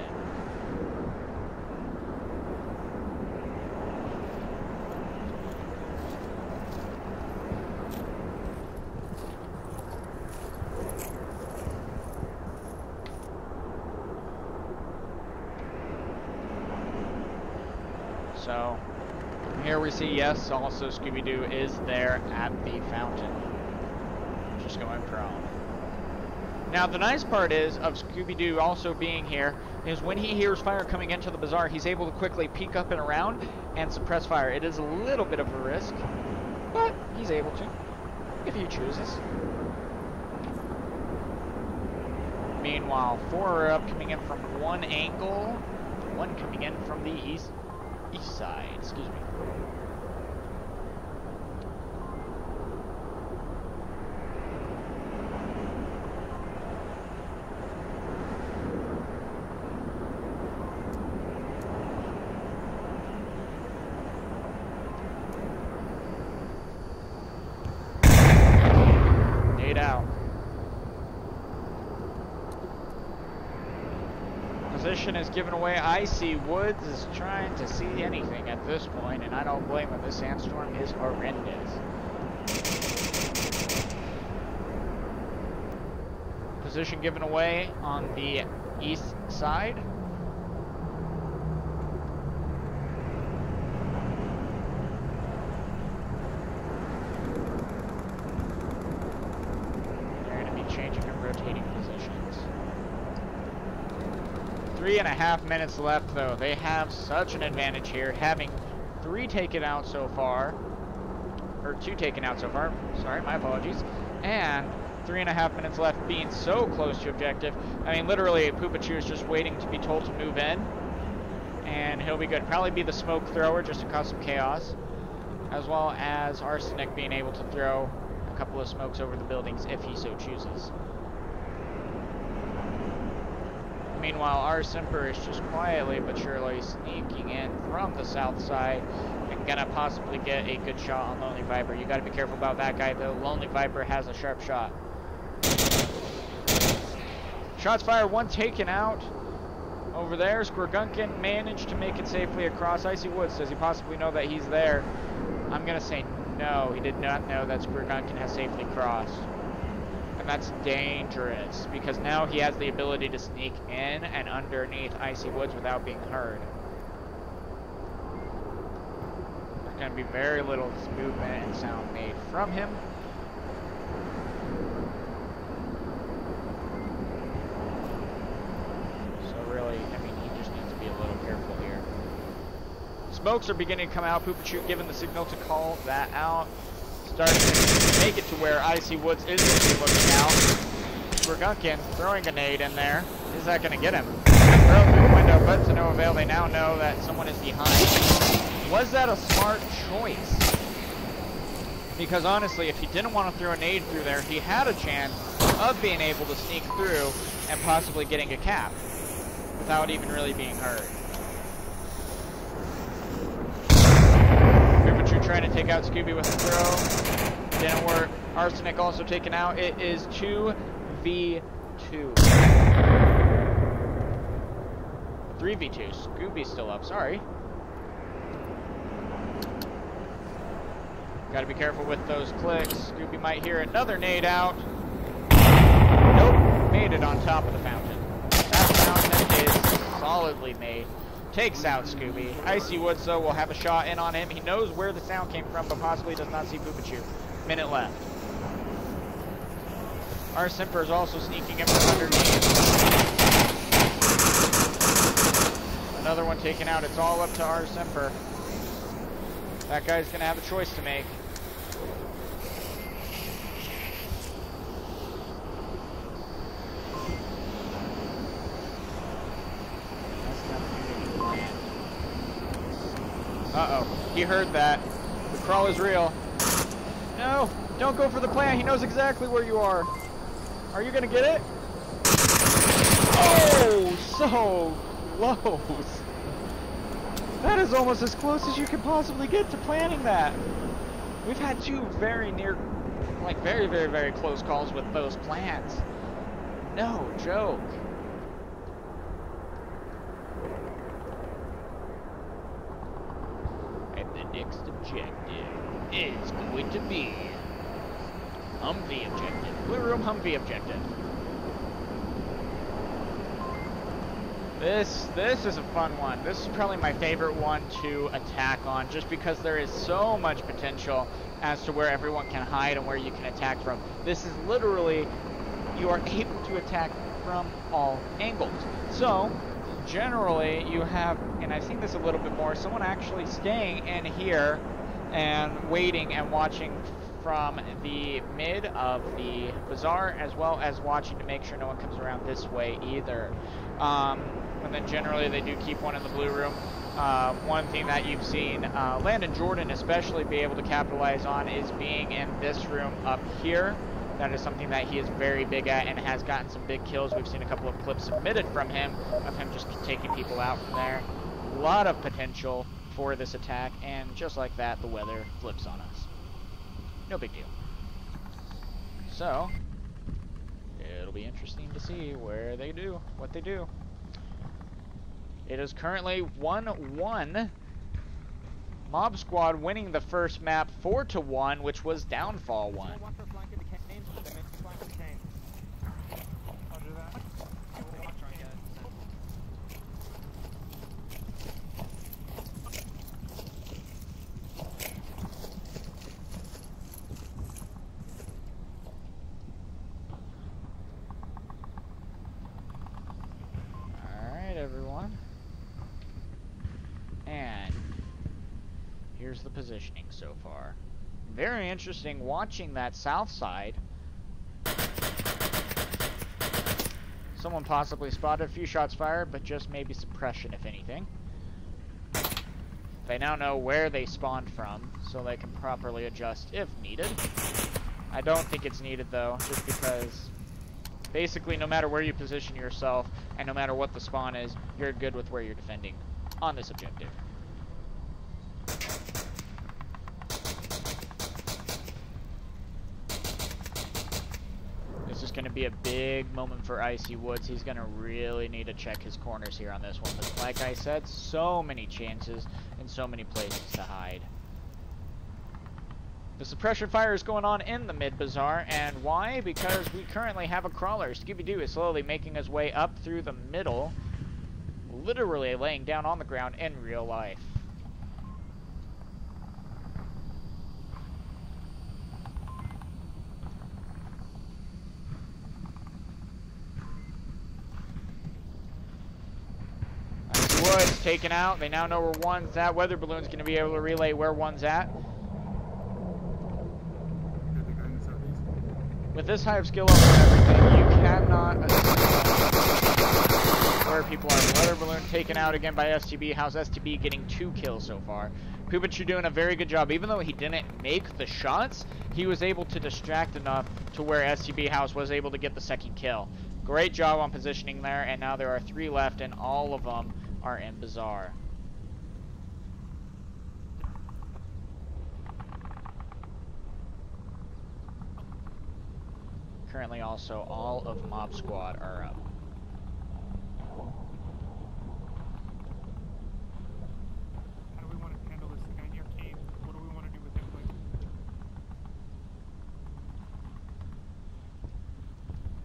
So, here we see, yes, also Scooby-Doo is there at the fountain. Just going prone. Now, the nice part is, of Scooby-Doo also being here, is when he hears fire coming into the bazaar, he's able to quickly peek up and around and suppress fire. It is a little bit of a risk, but he's able to, if he chooses. Meanwhile, 4 are up, coming in from one angle, 1 coming in from the east side, excuse me. Nade out. Position is given away. Icy Woods is trying to see anything at this point, and I don't blame him. This sandstorm is horrendous. Position given away on the east side. They're going to be changing and rotating positions. 3.5 minutes left, though. They have such an advantage here, having 3 taken out so far, or 2 taken out so far. Sorry, my apologies. And 3.5 minutes left, being so close to objective. I mean, literally, Poopachu is just waiting to be told to move in, and he'll be good. Probably be the smoke thrower just to cause some chaos, as well as Arsenic being able to throw a couple of smokes over the buildings if he so chooses. Meanwhile, our Simper is just quietly but surely sneaking in from the south side and gonna possibly get a good shot on Lonely Viper. You gotta be careful about that guy, though. Lonely Viper has a sharp shot. Shots fired, 1 taken out over there. Squirgunkin managed to make it safely across. Icy Woods, does he possibly know that he's there? I'm gonna say no, he did not know that Squirgunkin has safely crossed. And that's dangerous, because now he has the ability to sneak in and underneath Icy Woods without being heard. There's going to be very little movement and sound made from him. So really, I mean, he just needs to be a little careful here. Smokes are beginning to come out. Poopachu given the signal to call that out. Starting to make it to where Icy Woods is going to be looking out. Squirgunkin throwing a nade in there. Is that going to get him? Throw through the window, but to no avail. They now know that someone is behind. Was that a smart choice? Because honestly, if he didn't want to throw a nade through there, he had a chance of being able to sneak through and possibly getting a cap without even really being heard. Trying to take out Scooby with a throw. Didn't work. Arsenic also taken out. It is 2v2. 3v2. Scooby's still up. Sorry. Gotta be careful with those clicks. Scooby might hear another nade out. Nope. Made it on top of the fountain. That fountain is solidly made. Takes out Scooby. Icy Woods, though, will have a shot in on him. He knows where the sound came from, but possibly does not see Poopachu. Minute left. Our Simper is also sneaking in from underneath. Another one taken out. It's all up to our Simper. That guy's going to have a choice to make. Uh-oh. He heard that. The crawl is real. No! Don't go for the plant. He knows exactly where you are. Are you gonna get it? Oh! So close! That is almost as close as you could possibly get to planting that. We've had 2 very near, like very, very, very close calls with those plants. No joke. Next objective is going to be Humvee objective. Blue Room Humvee objective. This is a fun one. This is probably my favorite one to attack on, just because there is so much potential as to where everyone can hide and where you can attack from. This is literally, you are able to attack from all angles. So generally you have, and I've seen this a little bit more, someone actually staying in here and waiting and watching from the mid of the bazaar, as well as watching to make sure no one comes around this way either. And then generally they do keep one in the blue room. One thing that you've seen Landon Jordan especially be able to capitalize on is being in this room up here. That is something that he is very big at and has gotten some big kills. We've seen a couple of clips submitted from him of him just taking people out from there. A lot of potential for this attack, and just like that, the weather flips on us. No big deal. So, it'll be interesting to see where they do, what they do. It is currently 1-1. Mob Squad winning the first map 4-1, which was Downfall 1.
Watch our flank of the cane. They missed the flank of the cane. Roger that. We'll watch our cane.
Alright, everyone. And here's the positioning so far. Very interesting watching that south side. Someone possibly spotted, a few shots fired, but just maybe suppression if anything. They now know where they spawned from, so they can properly adjust if needed. I don't think it's needed though, just because basically no matter where you position yourself and no matter what the spawn is, you're good with where you're defending on this objective. This is going to be a big moment for Icy Woods. He's going to really need to check his corners here on this one. But like I said, so many chances and so many places to hide. The suppression fire is going on in the mid-bazaar, and why? Because we currently have a crawler. Scooby-Doo is slowly making his way up through the middle, literally laying down on the ground in real life. Woods taken out. They now know where one's at. Weather balloon's going to be able to relay where one's at. With this high of skill level and everything, you cannot where people are. Weather balloon taken out again by STB. How's STB getting 2 kills so far? Pubic, you're doing a very good job. Even though he didn't make the shots, he was able to distract enough to where STB House was able to get the second kill. Great job on positioning there, and now there are 3 left, and all of them are in Bazaar. Currently also all of Mob Squad are up.
How do we want to handle this guy near cave? What do we want to do with him?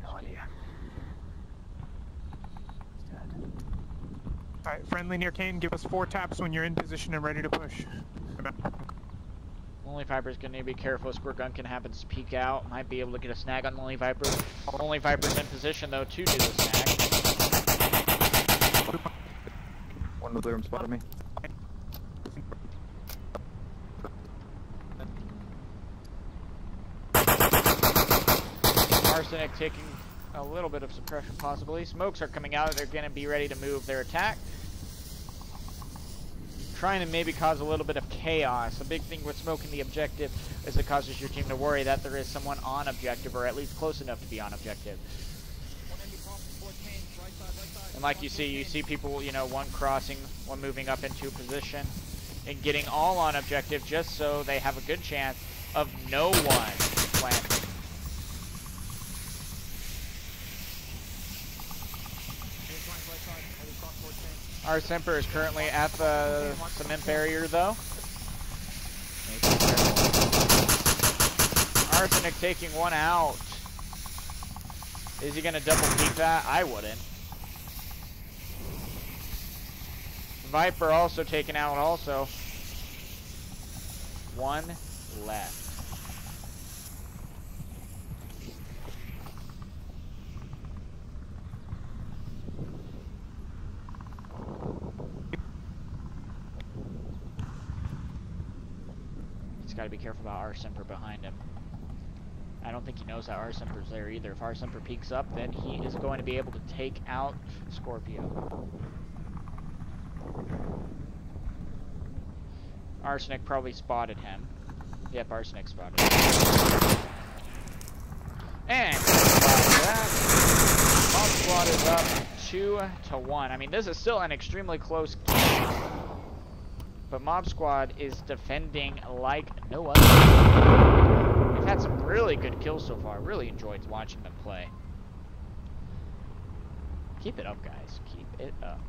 No idea. Alright, friendly near Kane, give us 4 taps when you're in position and ready to push.
Lonely Viper's gonna be careful. Squirt Gunkin happens to peek out. Might be able to get a snag on Lonely Viper. Lonely Viper's in position though to do the snag.
One of them spotted me.
Arsenic taking a little bit of suppression possibly. Smokes are coming out. They're gonna be ready to move their attack. Trying to maybe cause a little bit of chaos. The big thing with smoking the objective is it causes your team to worry that there is someone on objective, or at least close enough to be on objective. And like you see people, you know, one crossing, one moving up into position, and getting all on objective just so they have a good chance of no one planting. Our Semper is currently at the cement barrier, though. Arsenic taking one out. Is he going to double peek that? I wouldn't. Viper also taken out also. 1 left. Got to be careful about our Semper behind him. I don't think he knows that our Semper's there either. If our Semper peeks up, then he is going to be able to take out Scorpio. Arsenic probably spotted him. Yep, Arsenic spotted him. And that, Mob Squad is up 2-1. I mean, this is still an extremely close game. But Mob Squad is defending like no other. They've had some really good kills so far. Really enjoyed watching them play. Keep it up, guys. Keep it up.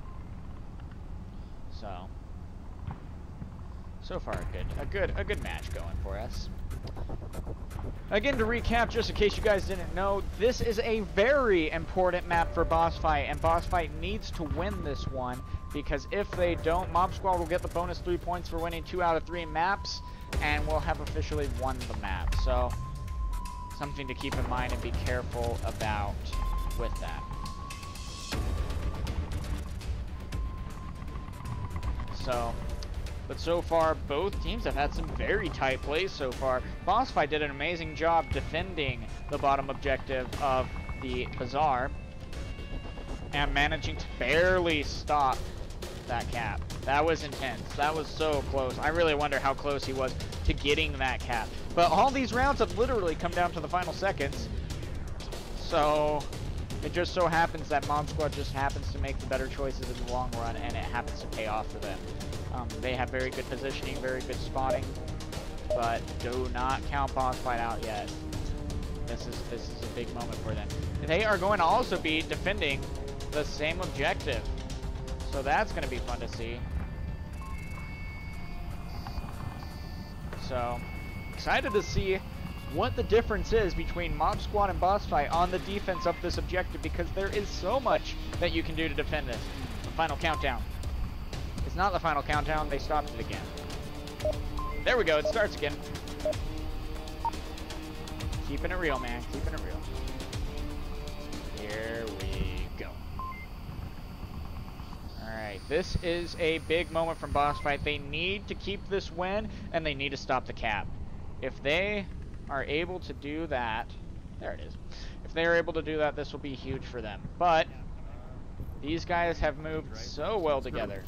So far a good match going for us. Again, to recap, just in case you guys didn't know, this is a very important map for Boss Fight, and Boss Fight needs to win this one, because if they don't, Mob Squad will get the bonus 3 points for winning 2 out of 3 maps, and we'll have officially won the map. So, something to keep in mind and be careful about with that. But so far, both teams have had some very tight plays so far. Boss Fight did an amazing job defending the bottom objective of the Bazaar and managing to barely stop that cap. That was intense. That was so close. I really wonder how close he was to getting that cap. But all these rounds have literally come down to the final seconds. So it just so happens that Mob Squad just happens to make the better choices in the long run, and it happens to pay off for them. They have very good positioning, very good spotting, but do not count Boss Fight out yet. This is a big moment for them. They are going to also be defending the same objective, so that's going to be fun to see. So excited to see what the difference is between Mob Squad and Boss Fight on the defense of this objective, because there is so much that you can do to defend this. The final countdown. It's not the final countdown, they stopped it again. There we go, it starts again. Keeping it real, man, keeping it real. Here we go. Alright, this is a big moment from Boss Fight. They need to keep this win, and they need to stop the cap. If they are able to do that, there it is. If they are able to do that, this will be huge for them. But these guys have moved so well together.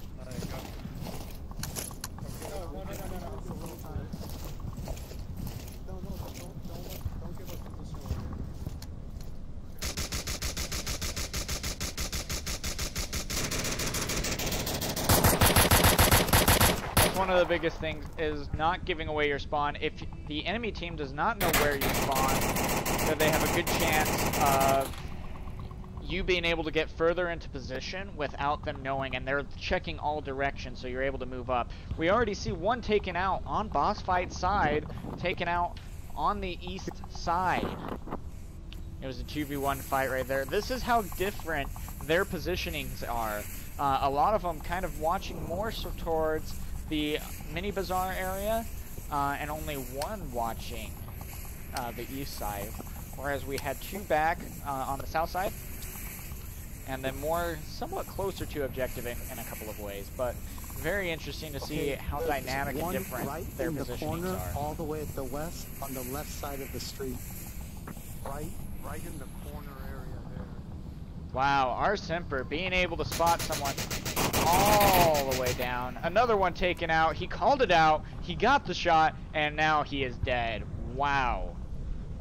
One of the biggest things is not giving away your spawn. If the enemy team does not know where you spawn, then they have a good chance of you being able to get further into position without them knowing, and they're checking all directions, so you're able to move up. We already see one taken out on Boss Fight side, taken out on the east side. It was a 2v1 fight right there. This is how different their positionings are. A lot of them kind of watching more so towards the mini bazaar area, and only one watching the east side, whereas we had two back on the south side, and then more somewhat closer to objective in a couple of ways. But very interesting to see how dynamic and different their positionings are.
All the way at the west, on the left side of the street. Right in the corner area there.
Wow, our Semper being able to spot someone all the way down. Another one taken out. He called it out. He got the shot, and now he is dead. Wow.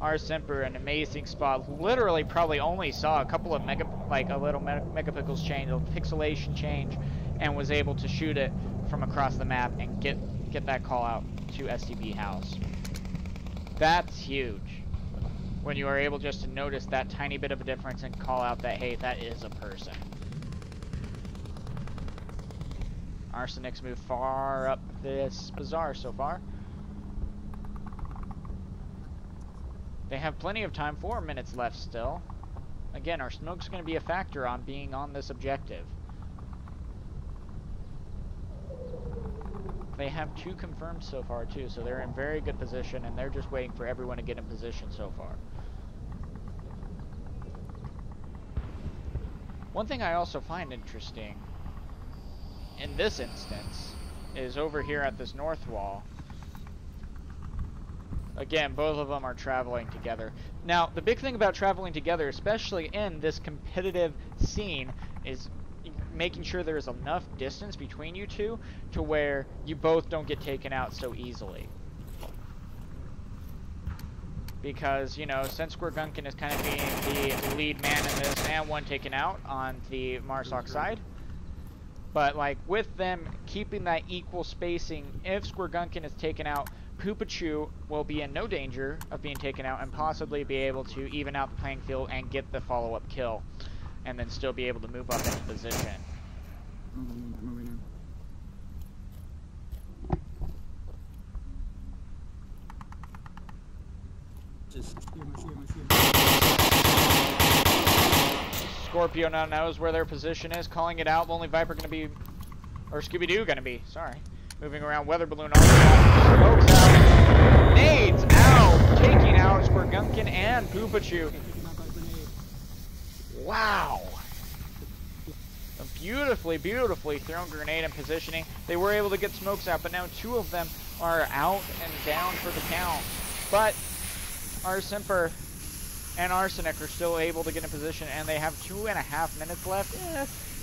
Our Semper, an amazing spot. Literally, probably only saw a couple of megapixels change, a pixelation change, and was able to shoot it from across the map and get that call out to STB house. That's huge. When you are able just to notice that tiny bit of a difference and call out that, hey, that is a person. Arsenics move far up this bazaar so far. They have plenty of time, 4 minutes left still. Again, our smoke's going to be a factor on being on this objective. They have 2 confirmed so far too, so they're in very good position, and they're just waiting for everyone to get in position so far. One thing I also find interesting in this instance is over here at this north wall. Again, both of them are traveling together. Now, the big thing about traveling together, especially in this competitive scene, is making sure there is enough distance between you two to where you both don't get taken out so easily. Because, you know, since Squirgunkin is kind of being the lead man in this, and one taken out on the Marsoc side. But, like, with them keeping that equal spacing, if Squirgunkin is taken out, Poopachu will be in no danger of being taken out and possibly be able to even out the playing field and get the follow-up kill, and then still be able to move up into position.
Just see him.
Scorpio now knows where their position is, calling it out. Lonely Viper gonna be, or Scooby-Doo gonna be, sorry. Moving around, weather balloon all around. Smokes out. Nades out. Taking out Squirgunkin and Poopachu. Wow. A beautifully thrown grenade and positioning. They were able to get smokes out, but now two of them are out and down for the count. But Arsemper and Arsenic are still able to get in position, and they have 2.5 minutes left.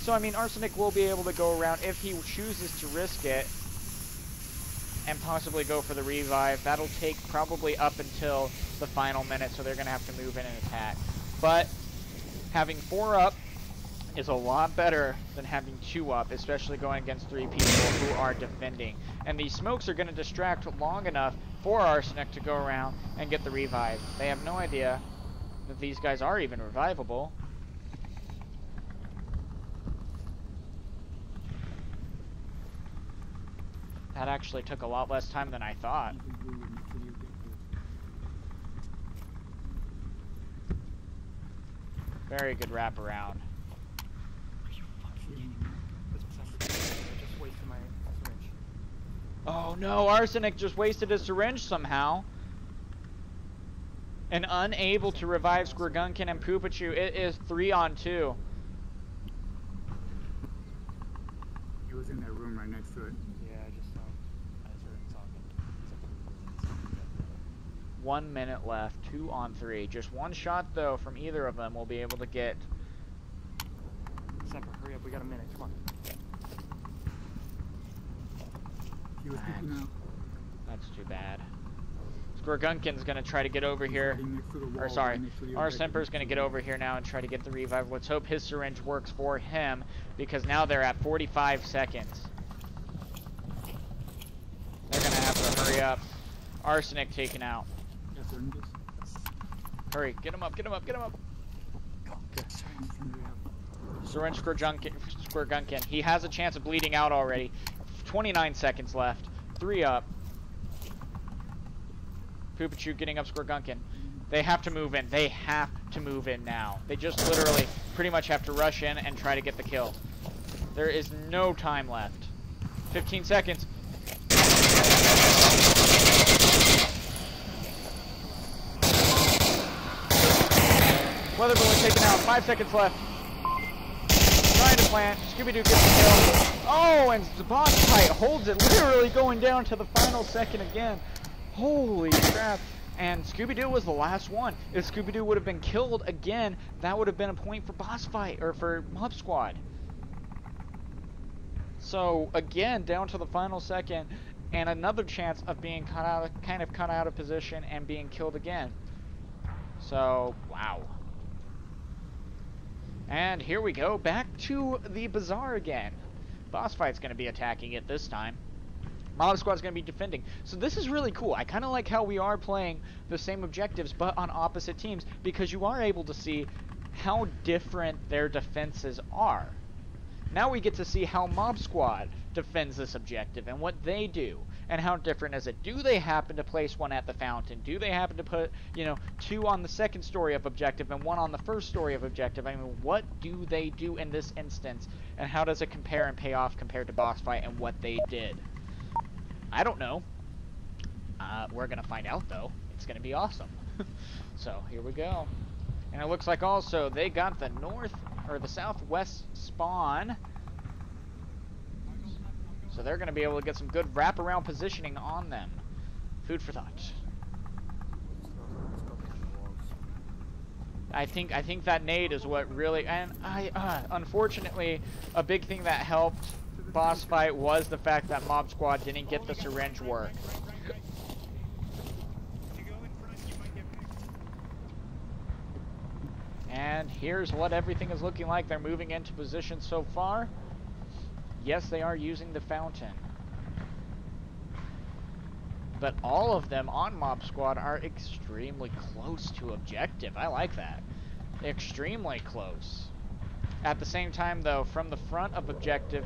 So, I mean, Arsenic will be able to go around if he chooses to risk it and possibly go for the revive. That'll take probably up until the final minute, so they're going to have to move in and attack. But having 4 up is a lot better than having 2 up, especially going against 3 people who are defending. And these smokes are going to distract long enough for Arsenic to go around and get the revive. They have no idea that these guys are even revivable. That actually took a lot less time than I thought. Very good wraparound.
Just wasted my syringe.
Oh no, Arsenic just wasted his syringe somehow. And unable to revive Squirgunkin and Poopachu. It is 3 on 2.
He was in that room right next to it.
Yeah, I just heard him talking.
1 minute left, 2 on 3. Just one shot though from either of them will be able to get.
Semper, hurry up, we got a minute, come on.
He was peeking out.
That's too bad. Squirgunkin's gonna try to get over here.
Hiding next to the wall,
Or sorry,
right next to the
Arsemper's gonna get over here now and try to get the revive. Let's hope his syringe works for him, because now they're at 45 seconds. They're gonna have to hurry up. Arsenic taken out.
Yeah, syringes.
Hurry, get him up, get him up, get him up.
Okay.
Syringe Squirgunkin. He has a chance of bleeding out already. 29 seconds left. 3 up. Poopachu getting up Squirgunkin. They have to move in. They have to move in now. They just literally pretty much have to rush in and try to get the kill. There is no time left. 15 seconds. Weather balloon taken out. 5 seconds left. Trying to plant. Scooby-Doo gets the kill. Oh, and the boss fight holds it, literally going down to the final second again. Holy crap. And Scooby-Doo was the last one. If Scooby-Doo would have been killed again, that would have been a point for boss fight, or for Mob Squad. So, again, down to the final second, and another chance of being kind of cut out of position and being killed again. So, wow. And here we go, back to the bazaar again. Boss fight's going to be attacking it this time. Mob Squad's going to be defending. So this is really cool. I kind of like how we are playing the same objectives, but on opposite teams, because you are able to see how different their defenses are. Now we get to see how Mob Squad defends this objective and what they do. And how different is it? Do they happen to place one at the fountain? Do they happen to put, you know, 2 on the second story of objective and 1 on the first story of objective? I mean, what do they do in this instance? And how does it compare and pay off compared to boss fight and what they did? I don't know. We're going to find out, though. It's going to be awesome. So, here we go. And it looks like also they got the north, or the southwest spawn. So they're going to be able to get some good wraparound positioning on them. Food for thought. I think that nade is what really, and unfortunately, a big thing that helped boss fight was the fact that Mob Squad didn't get the syringe work. And here's what everything is looking like. They're moving into position so far. Yes, they are using the fountain. But all of them on Mob Squad are extremely close to objective. I like that. Extremely close. At the same time, though, from the front of objective,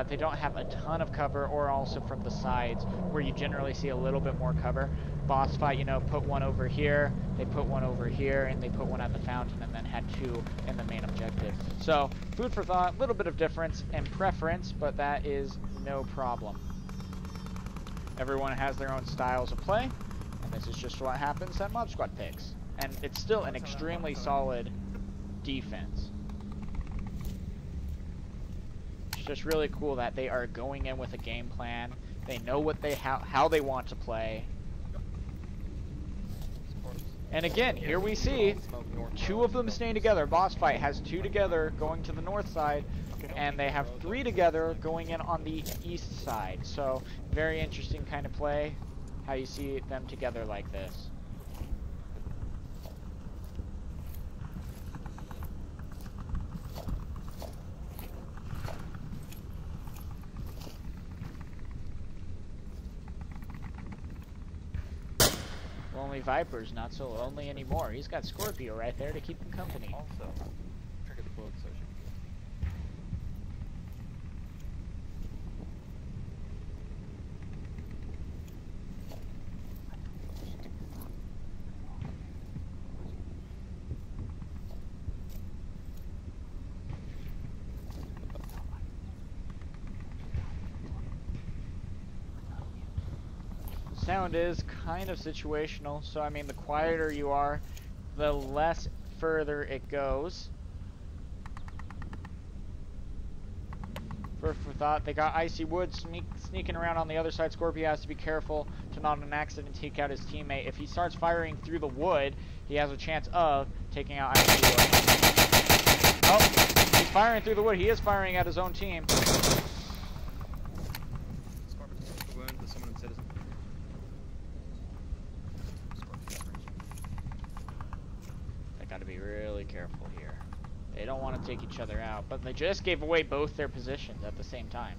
they don't have a ton of cover, or also from the sides, where you generally see a little bit more cover. Boss fight, you know, put one over here, they put one over here, and they put one at the fountain, and then had two in the main objective. So, food for thought, a little bit of difference in preference, but that is no problem. Everyone has their own styles of play, and this is just what happens that Mob Squad picks. And it's still an extremely solid defense. It's just really cool that they are going in with a game plan. They know what how they want to play. And again, here we see two of them staying together. Boss fight has two together going to the north side, and they have three together going in on the east side. So very interesting kind of play, how you see them together like this. Lonely Viper's not so lonely anymore. He's got Scorpio right there to keep him company.
Also, trigger the bullet session.
Sound is kind of situational, so I mean the quieter you are, the less further it goes. For thought, they got Icy Woods sneaking around on the other side. Scorpio has to be careful to not on accident take out his teammate. If he starts firing through the wood, he has a chance of taking out Icy Woods. Oh, he's firing through the wood. He is firing at his own team. Gotta be really careful here. They don't want to take each other out, but they just gave away both their positions at the same time.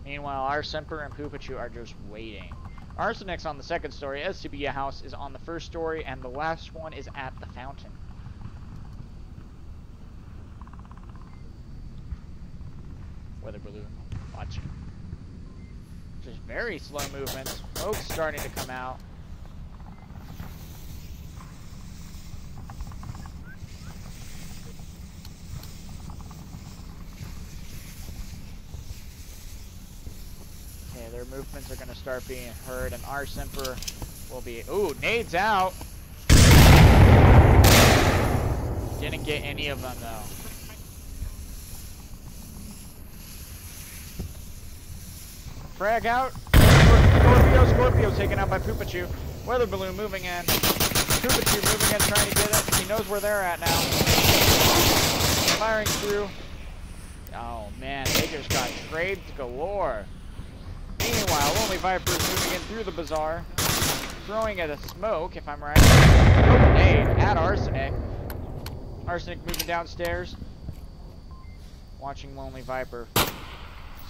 Meanwhile, our Semper and Poopachu are just waiting. Arsenic's on the second story, SCB House is on the first story, and the last one is at the fountain. Weather balloon, watching. Just very slow movements. Smoke's starting to come out. Their movements are going to start being heard, and our Semper will be... Ooh, nades out! Didn't get any of them, though. Frag out! Scorpio taken out by Poopachu. Weather balloon moving in. Poopachu moving in, trying to get it. He knows where they're at now. Firing through. Oh, man, they just got trades galore. Meanwhile, Lonely Viper's moving in through the bazaar, throwing at a smoke, if I'm right. Oh, nade at Arsenic. Arsenic moving downstairs. Watching Lonely Viper.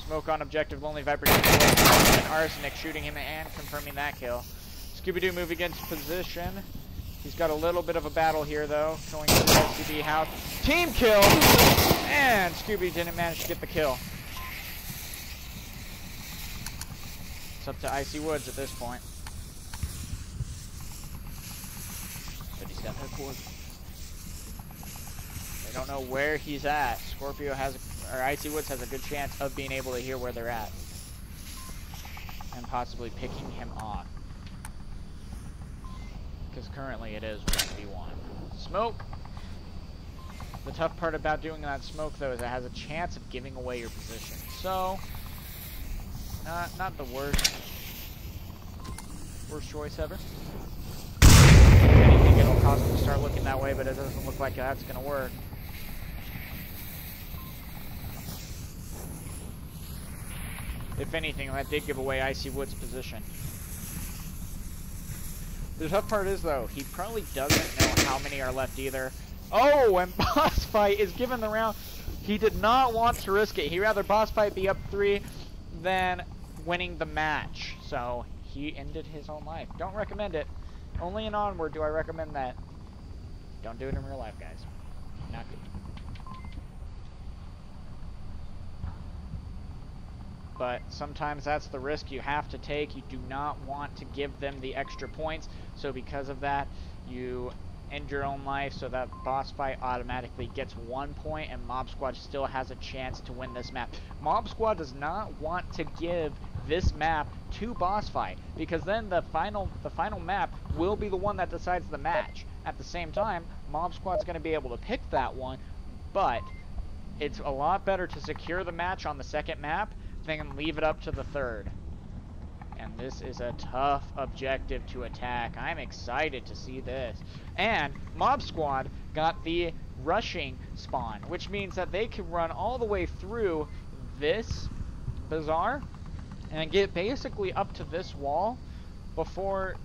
Smoke on objective, Lonely Viper getting away, and Arsenic shooting him and confirming that kill. Scooby-Doo moving into position. He's got a little bit of a battle here, though, going to the SCB house. Team kill! And Scooby didn't manage to get the kill. It's up to Icy Woods at this point. But he's got headquarters. They don't know where he's at. Scorpio has, or Icy Woods has a good chance of being able to hear where they're at. And possibly picking him off. Because currently it is 1v1. Smoke! The tough part about doing that smoke, though, is it has a chance of giving away your position. So... Not the worst choice ever. If anything, it'll cause them to start looking that way, but it doesn't look like that's going to work. If anything, that did give away Icy Woods' position. The tough part is, though, he probably doesn't know how many are left either. Oh, and Boss Fight is given the round. He did not want to risk it. He'd rather Boss Fight be up 3 than winning the match. So he ended his own life. Don't recommend it. Only in Onward do I recommend that. Don't do it in real life, guys. Not good. but sometimes that's the risk you have to take. You do not want to give them the extra points, so because of that, you end your own life, so that boss fight automatically gets 1 point, and Mob Squad still has a chance to win this map. Mob Squad does not want to give this map to boss fight, because then the final map will be the one that decides the match. At the same time, Mob Squad's going to be able to pick that one, but it's a lot better to secure the match on the second map than leave it up to the third. And this is a tough objective to attack. I'm excited to see this. And Mob Squad got the rushing spawn, which means that they can run all the way through this bazaar and get basically up to this wall before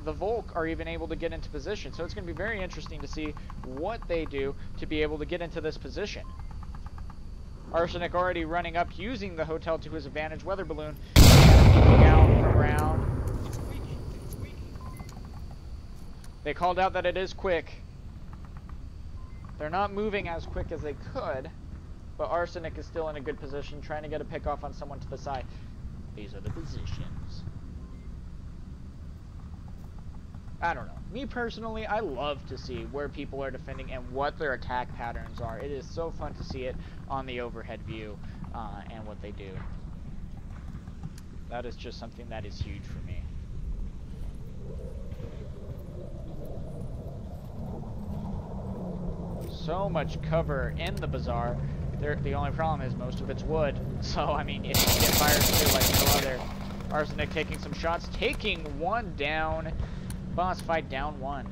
the Volk are even able to get into position. So it's going to be very interesting to see what they do to be able to get into this position. Arsenic already running up, using the hotel to his advantage. Weather balloon peeking out from around. They called out that it is quick. They're not moving as quick as they could, but Arsenic is still in a good position, trying to get a pick off on someone to the side. These are the positions. I don't know. Me personally, I love to see where people are defending and what their attack patterns are. It is so fun to see it on the overhead view and what they do. That is just something that is huge for me. So much cover in the bazaar. The only problem is most of it's wood. So, I mean, if you get fired through like no other. Arsenic taking some shots, taking one down. Boss fight down one.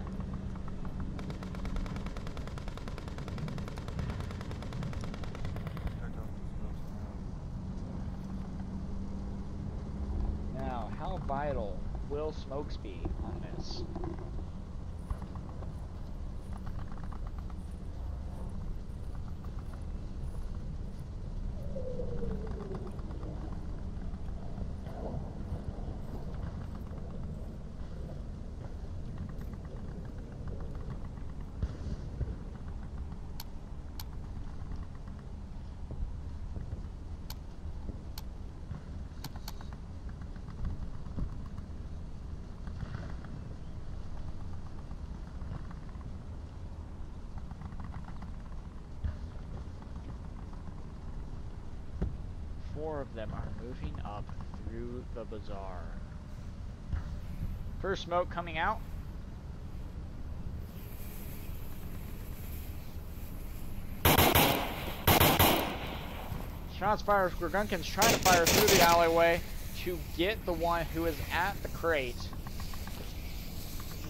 Now, how vital will Smokes be on this? Four of them are moving up through the bazaar. First smoke coming out. Shots fired. Squirgunkin's trying to fire through the alleyway to get the one who is at the crate.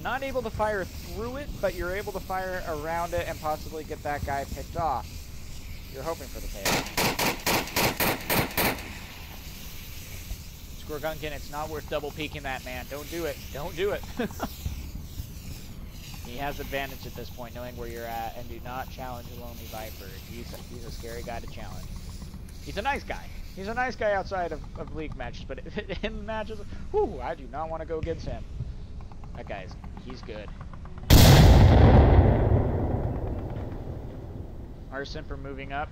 Not able to fire through it, but you're able to fire around it and possibly get that guy picked off. You're hoping for the KO. Squirgunkin, it's not worth double peeking that man. Don't do it. Don't do it. He has advantage at this point, knowing where you're at, and do not challenge a Lonely Viper. He's a scary guy to challenge. He's a nice guy. He's a nice guy outside of league matches, but in matches, whew, I do not want to go against him. That guy's, he's good. Arsimper moving up,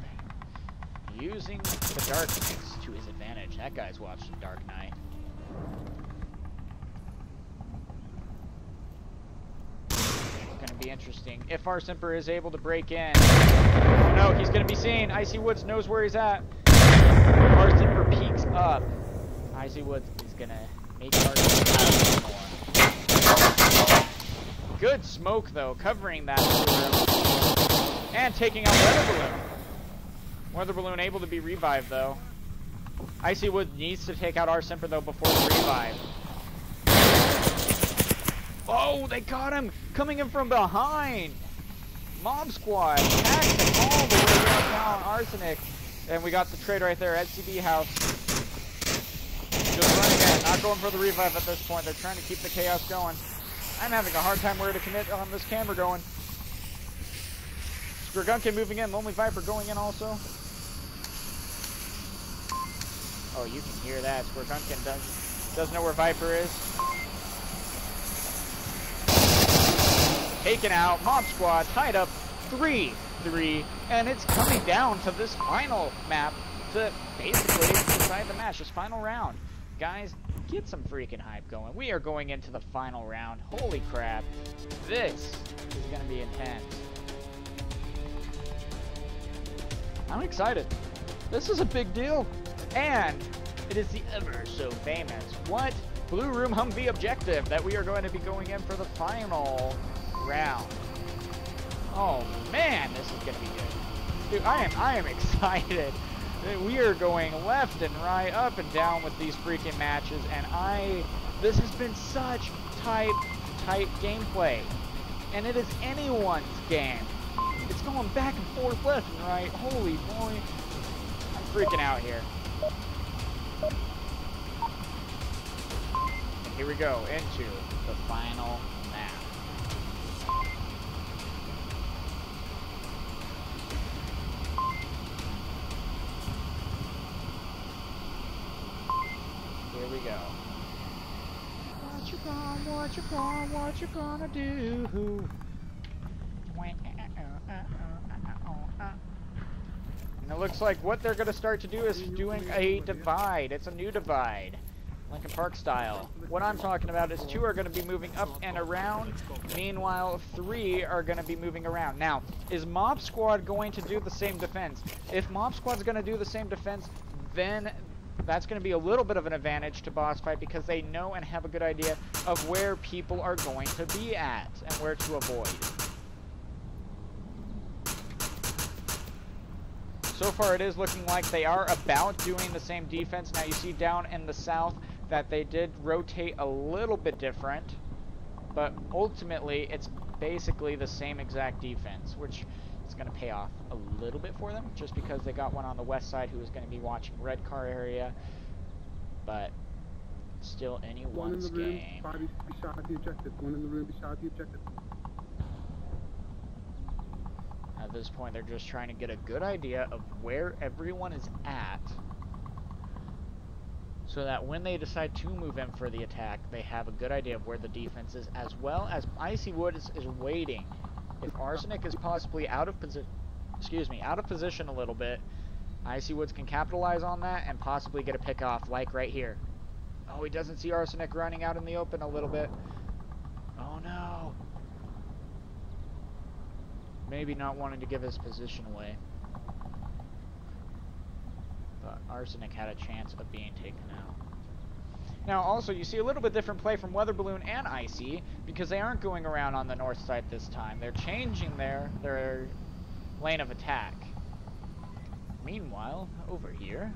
using the darkness to his advantage. That guy's watching Dark Knight. It's going to be interesting. If Arsimper is able to break in. Oh no, he's going to be seen. Icy Woods knows where he's at. Arsimper peeks up. Icy Woods is going to make Arsimper more. Good smoke though, covering that. And taking out Weather Balloon. Weather Balloon able to be revived though. Icy Wood needs to take out Arsimper though before the revive. Oh, they caught him! Coming in from behind! Mob Squad tagged him all the way down Arsenic. And we got the trade right there, SCB house. Just running in, not going for the revive at this point. They're trying to keep the chaos going. I'm having a hard time where to commit on this camera going. Squirgunkin moving in, Lonely Viper going in also. Oh, you can hear that. Squirgunkin doesn't know where Viper is. Taken out. Mob Squad tied up 3-3. And it's coming down to this final map to basically decide the match, this final round. Guys, get some freaking hype going. We are going into the final round. Holy crap. This is going to be intense. I'm excited. This is a big deal. And it is the ever so famous What Blue Room Humvee objective that we are going to be going in for the final round. Oh man, this is going to be good. Dude, I am excited. We are going left and right, up and down with these freaking matches, and this has been such tight gameplay. And it is anyone's game. It's going back and forth, left and right. Holy boy. I'm freaking out here. And here we go into the final map. Here we go. What you gonna do? And it looks like what they're gonna start to do is doing a divide. It's a new divide. Lincoln Park style. What I'm talking about is 2 are gonna be moving up and around. Meanwhile, 3 are gonna be moving around. Now, is Mob Squad going to do the same defense? If Mob Squad's gonna do the same defense, then that's going to be a little bit of an advantage to boss fight because they know and have a good idea of where people are going to be at and where to avoid. So far it is looking like they are about doing the same defense. Now you see down in the south that they did rotate a little bit different, but ultimately it's basically the same exact defense, which is going to pay off a little bit for them just because they got one on the west side who is going to be watching red car area, but still anyone's game.
One in the room, be shot at the objective. One in the room, be shot at the objective.
At this point they're just trying to get a good idea of where everyone is at so that when they decide to move in for the attack they have a good idea of where the defense is, as well as Icy Woods is waiting. If Arsenic is possibly out of position a little bit, Icy Woods can capitalize on that and possibly get a pick off, like right here. Oh, he doesn't see Arsenic running out in the open a little bit. Oh no. Maybe not wanting to give his position away. But Arsenic had a chance of being taken out. Now also you see a little bit different play from Weather Balloon and Icy because they aren't going around on the north side this time. They're changing their lane of attack. Meanwhile, over here,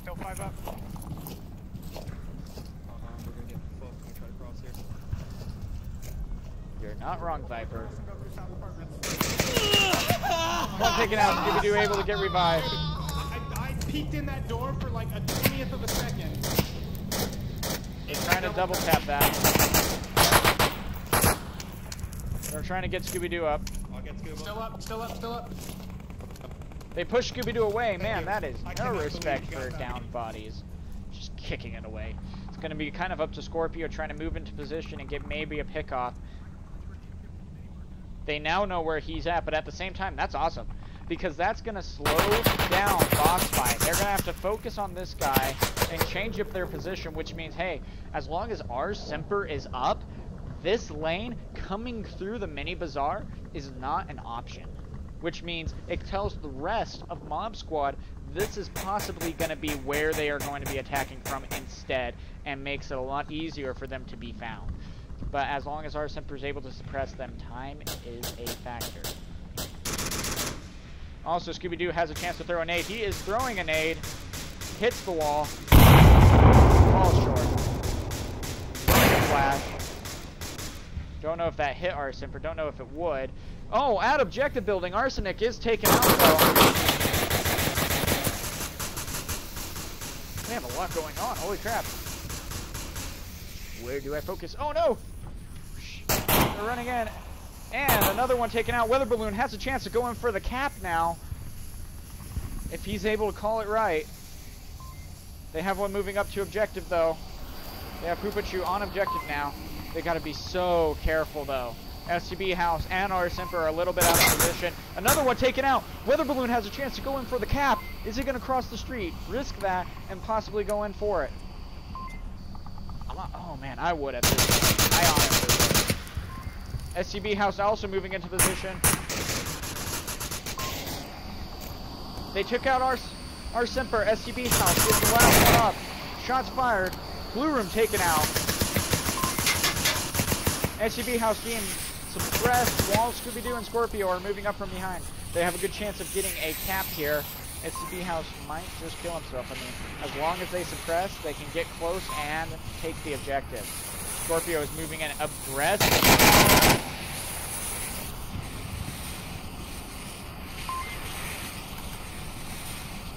Still 5 up.
We're gonna get fucked when we try to cross here.
you're not wrong, Viper.
Go through South Apartments.
One taken out. Scooby-Doo able to get revived.
I peeked in that door for like a 20th of a second.
They're trying to double tap that. They're trying to get Scooby-Doo up.
I'll get Scuba.
Still up, still up, still up.
They push Scooby-Doo away. Man, that is
I
no
cannot
respect
believe you
for
got that.
down bodies. Just kicking it away. It's going to be kind of up to Scorpio trying to move into position and get maybe a pick off. They now know where he's at, but at the same time, that's awesome. Because that's going to slow down boss fight. They're going to have to focus on this guy and change up their position, which means, hey, as long as our Semper is up, this lane coming through the mini bazaar is not an option. Which means it tells the rest of Mob Squad this is possibly going to be where they are going to be attacking from instead, and makes it a lot easier for them to be found. But as long as our Semper is able to suppress them, time is a factor. Also, Scooby-Doo has a chance to throw a nade. He is throwing a nade. Hits the wall. Falls short. Throwing a flash. Don't know if that hit our Semper. Don't know if it would. Oh, at objective building, Arsenic is taken out, though. They have a lot going on. Holy crap. Where do I focus? Oh, no! They're running in. And another one taken out. Weather Balloon has a chance to go in for the cap now. If he's able to call it right. They have one moving up to objective, though. They have Poopachu on objective now. They got to be so careful, though. SCB House and our Semper are a little bit out of position. Another one taken out. Weather Balloon has a chance to go in for the cap. Is he going to cross the street, risk that, and possibly go in for it? Oh man, I would at this point. I honestly would. SCB House also moving into position. They took out our Semper. SCB House is the last one up. Shots fired. Blue Room taken out. SCB House being suppressed. Wall, Scooby-Doo, and Scorpio are moving up from behind. They have a good chance of getting a cap here. SCB House might just kill himself. I mean, as long as they suppress, they can get close and take the objective. Scorpio is moving in aggressive.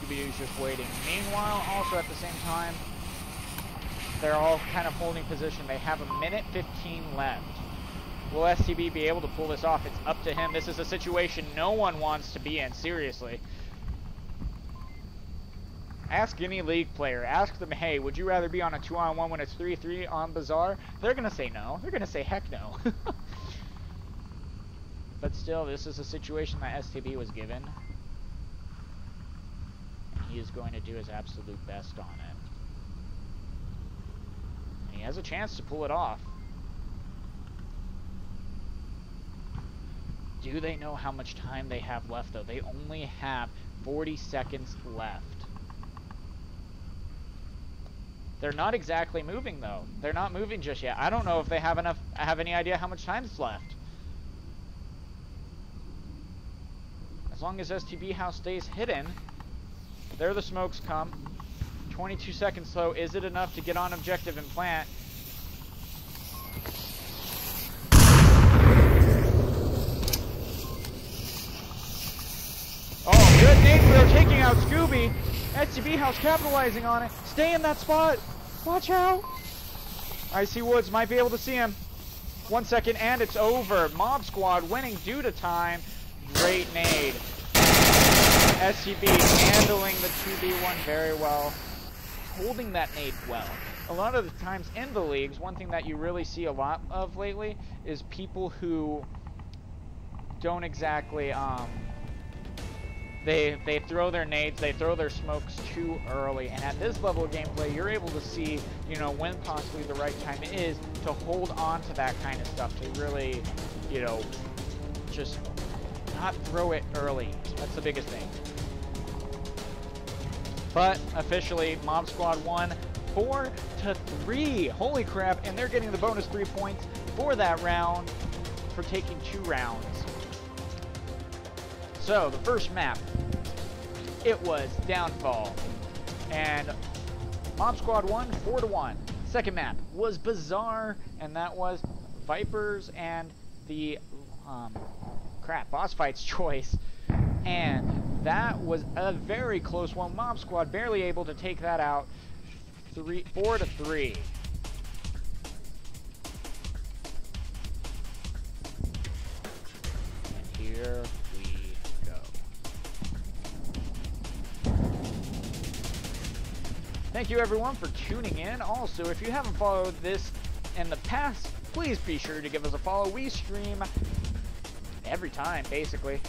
Scooby-Doo's just waiting. Meanwhile, also at the same time, they're all kind of holding position. They have a minute 15 left. Will SCB be able to pull this off? It's up to him. This is a situation no one wants to be in, seriously. Ask any League player. Ask them, hey, would you rather be on a 2-on-1 when it's 3-3 on Bazaar? They're going to say no. They're going to say heck no. But still, this is a situation that STB was given. And he is going to do his absolute best on it. And he has a chance to pull it off. Do they know how much time they have left, though? They only have 40 seconds left. They're not exactly moving, though. They're not moving just yet. I don't know if they have any idea how much time's left. As long as STB House stays hidden, there the smokes come. 22 seconds, though. Is it enough to get on objective and plant? Oh, good nade throw, taking out Scooby. STB House capitalizing on it. Stay in that spot. Watch out. Icy Woods might be able to see him. 1 second, and it's over. Mob Squad winning due to time. Great nade. SCB handling the 2v1 very well. Holding that nade well. A lot of the times in the leagues, one thing that you really see a lot of lately is people who don't exactly, They throw their nades, they throw their smokes too early, and at this level of gameplay, you're able to see, you know, when possibly the right time is to hold on to that kind of stuff, to really, you know, just not throw it early. That's the biggest thing. But officially, Mob Squad won 4-3. Holy crap! And they're getting the bonus 3 points for that round for taking 2 rounds. So, the first map, it was Downfall, and Mob Squad won 4-1. Second map was Bazaar, and that was Vipers and the, Boss Fight's choice, and that was a very close one. Mob Squad barely able to take that out, 4-3. And here thank you everyone for tuning in. Also, if you haven't followed this in the past, please be sure to give us a follow. We stream every time, basically.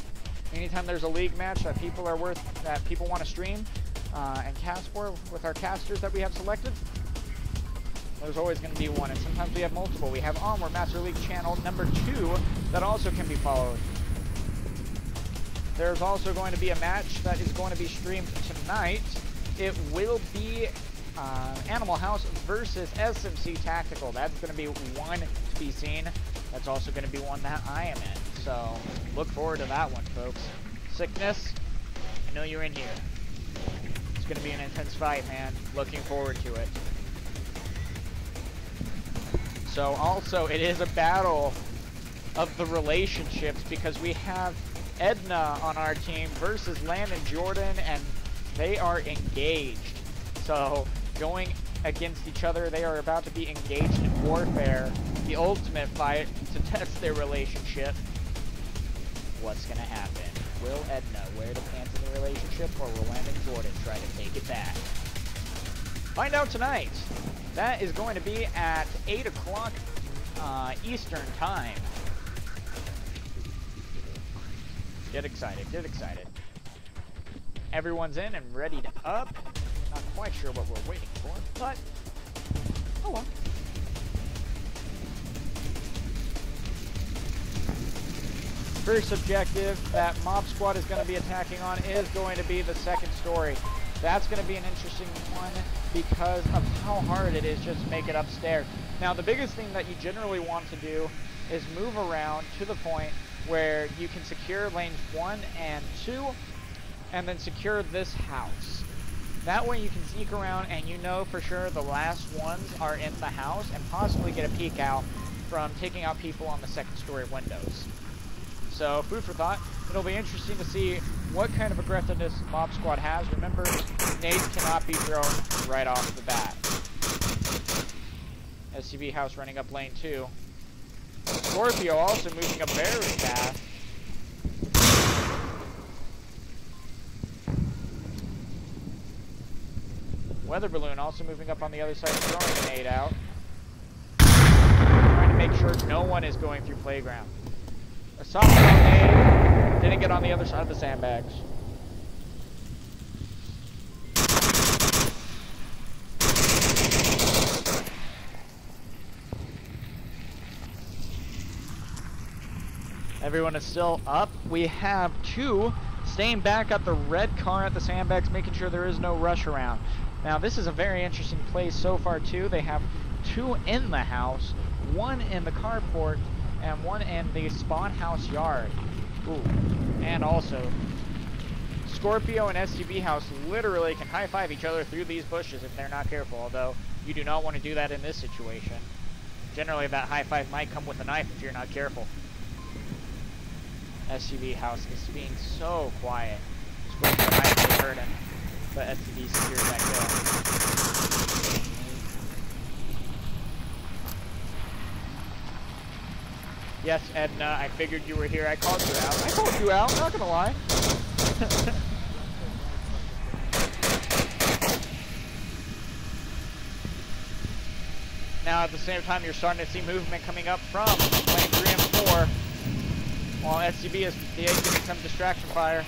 Anytime there's a league match that people want to stream and cast for with our casters that we have selected, there's always going to be one. And sometimes we have multiple. We have Onward Master League channel number 2 that also can be followed. There's also going to be a match that is going to be streamed tonight. It will be Animal House versus SMC Tactical. That's going to be one to be seen. That's also going to be one that I am in. So look forward to that one, folks. Sickness, I know you're in here. It's going to be an intense fight, man. Looking forward to it. So also, it is a battle of the relationships because we have Edna on our team versus Landon Jordan, and they are engaged. So, going against each other, they are about to be engaged in warfare. The ultimate fight to test their relationship. What's going to happen? Will Edna wear the pants in the relationship, or will Landon Jordan try to take it back? Find out tonight. That is going to be at 8 o'clock Eastern Time. Get excited, get excited. Everyone's in and ready to up. Not quite sure what we're waiting for, but oh well. First objective that Mob Squad is going to be attacking on is going to be the second story. That's going to be an interesting one because of how hard it is just to make it upstairs. Now, the biggest thing that you generally want to do is move around to the point where you can secure lanes 1 and 2 and then secure this house. That way you can sneak around and you know for sure the last ones are in the house and possibly get a peek out from taking out people on the second story windows. So, food for thought. It'll be interesting to see what kind of aggressiveness Mob Squad has. Remember, nades cannot be thrown right off the bat. SCV house running up lane 2. Scorpio also moving up very fast. Weather balloon also moving up on the other side, throwing a nade out. Trying to make sure no one is going through playground. A soft nade didn't get on the other side of the sandbags. Everyone is still up. We have 2 staying back at the red car at the sandbags, making sure there is no rush around. Now, this is a very interesting place so far, too. They have 2 in the house, 1 in the carport, and 1 in the spawn house yard. Ooh. And also, Scorpio and SCV house literally can high-five each other through these bushes if they're not careful, although you do not want to do that in this situation. Generally, that high-five might come with a knife if you're not careful. SCV house is being so quiet. Scorpio might have hurt him, but SCV secures that kill. Yes, Edna, I figured you were here. I called you out. I called you out, not gonna lie. Now, at the same time, you're starting to see movement coming up from lane 3 and 4. While SCB is giving some distraction fire.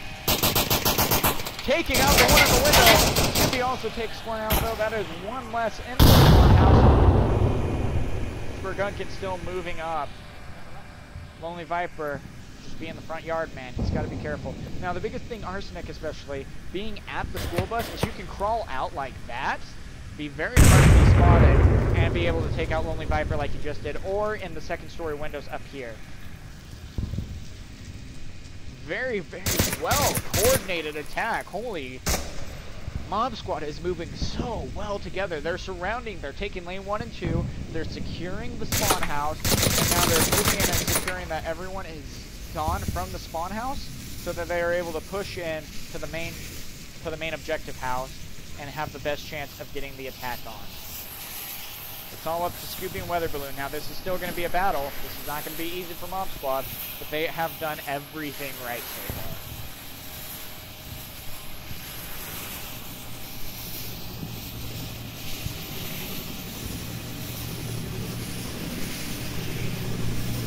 Taking out the one in the window. SCB also takes one out, though. That is 1 less in the house. Spurgunkin still moving up. Lonely Viper just being the front yard man. He's got to be careful. Now, the biggest thing, Arsenic especially, being at the school bus, is you can crawl out like that, be very hard to be spotted, and be able to take out Lonely Viper like you just did, or in the second story windows up here. Very, very well coordinated attack. Holy, Mob Squad is moving so well together. They're surrounding, they're taking lane 1 and 2, they're securing the spawn house, and now they're moving in and securing that everyone is gone from the spawn house, so that they are able to push in to the main objective house and have the best chance of getting the attack on. It's all up to Scooby and Weather Balloon. Now, this is still going to be a battle. This is not going to be easy for Mob Squad, but they have done everything right so far.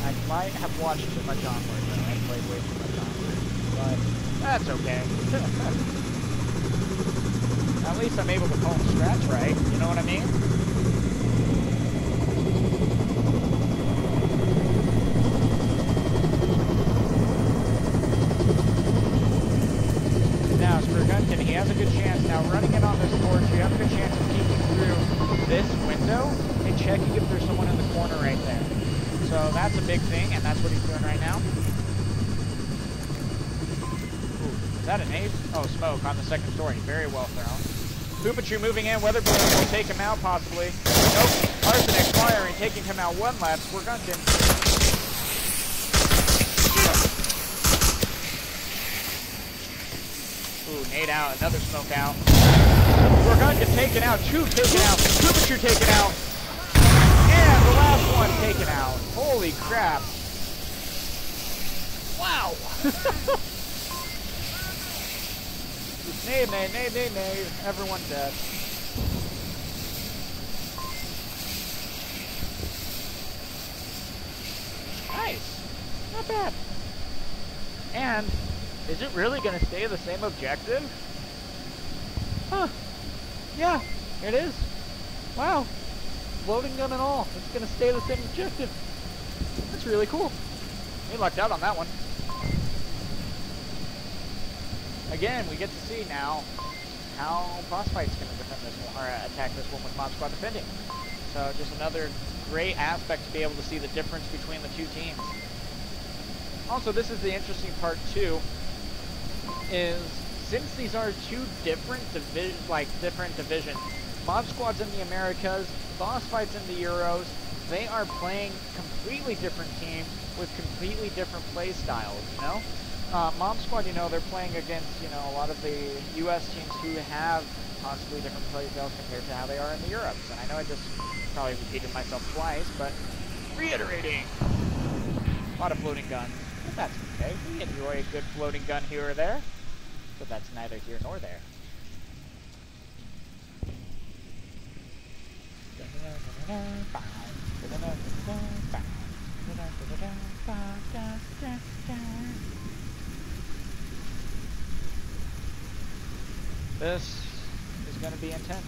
I might have watched too much Onward, though. I played way too much Onward, but that's okay. At least I'm able to call them strats right, you know what I mean? Now, Spurgunkin, he has a good chance. Now, running in on this torch, you have a good chance of peeking through this window and checking if there's someone in the corner right there. So that's a big thing, and that's what he's doing right now. Ooh, is that an ace? Oh, smoke on the second story. Very well thrown. Poopachu moving in. Weather Balloon will take him out, possibly. Nope. Arsenic firing, taking him out 1 left. Spurgunkin. Ooh, nade out. Another smoke out. Spurgunkin taken out. 2 taken out. Poopachu taken out. And the last one taken out. Holy crap. Wow. Nade, nade, nade, nade, nade. Everyone's dead. Nice. Not bad. And
Is it really going to stay the same objective? Huh. Yeah, it is. Wow. Floating gun and all. It's going to stay the same objective. That's really cool. We lucked out on that one. Again, we get to see now how Frostbite's going to defend this one, or attack this one with Mod Squad defending. So just another great aspect to be able to see the difference between the two teams. Also, this is the interesting part too, is since these are two different divisions, Mod Squad's in the Americas, Boss Fight's in the Euros, they are playing completely different teams with completely different play styles, you know? Mob Squad, you know, they're playing against, you know, a lot of the US teams who have possibly different play styles compared to how they are in the Europes. And I know I just probably repeated myself twice, but reiterating. A lot of floating guns, but that's okay. We enjoy a good floating gun here or there, but that's neither here nor there. This is going to be intense.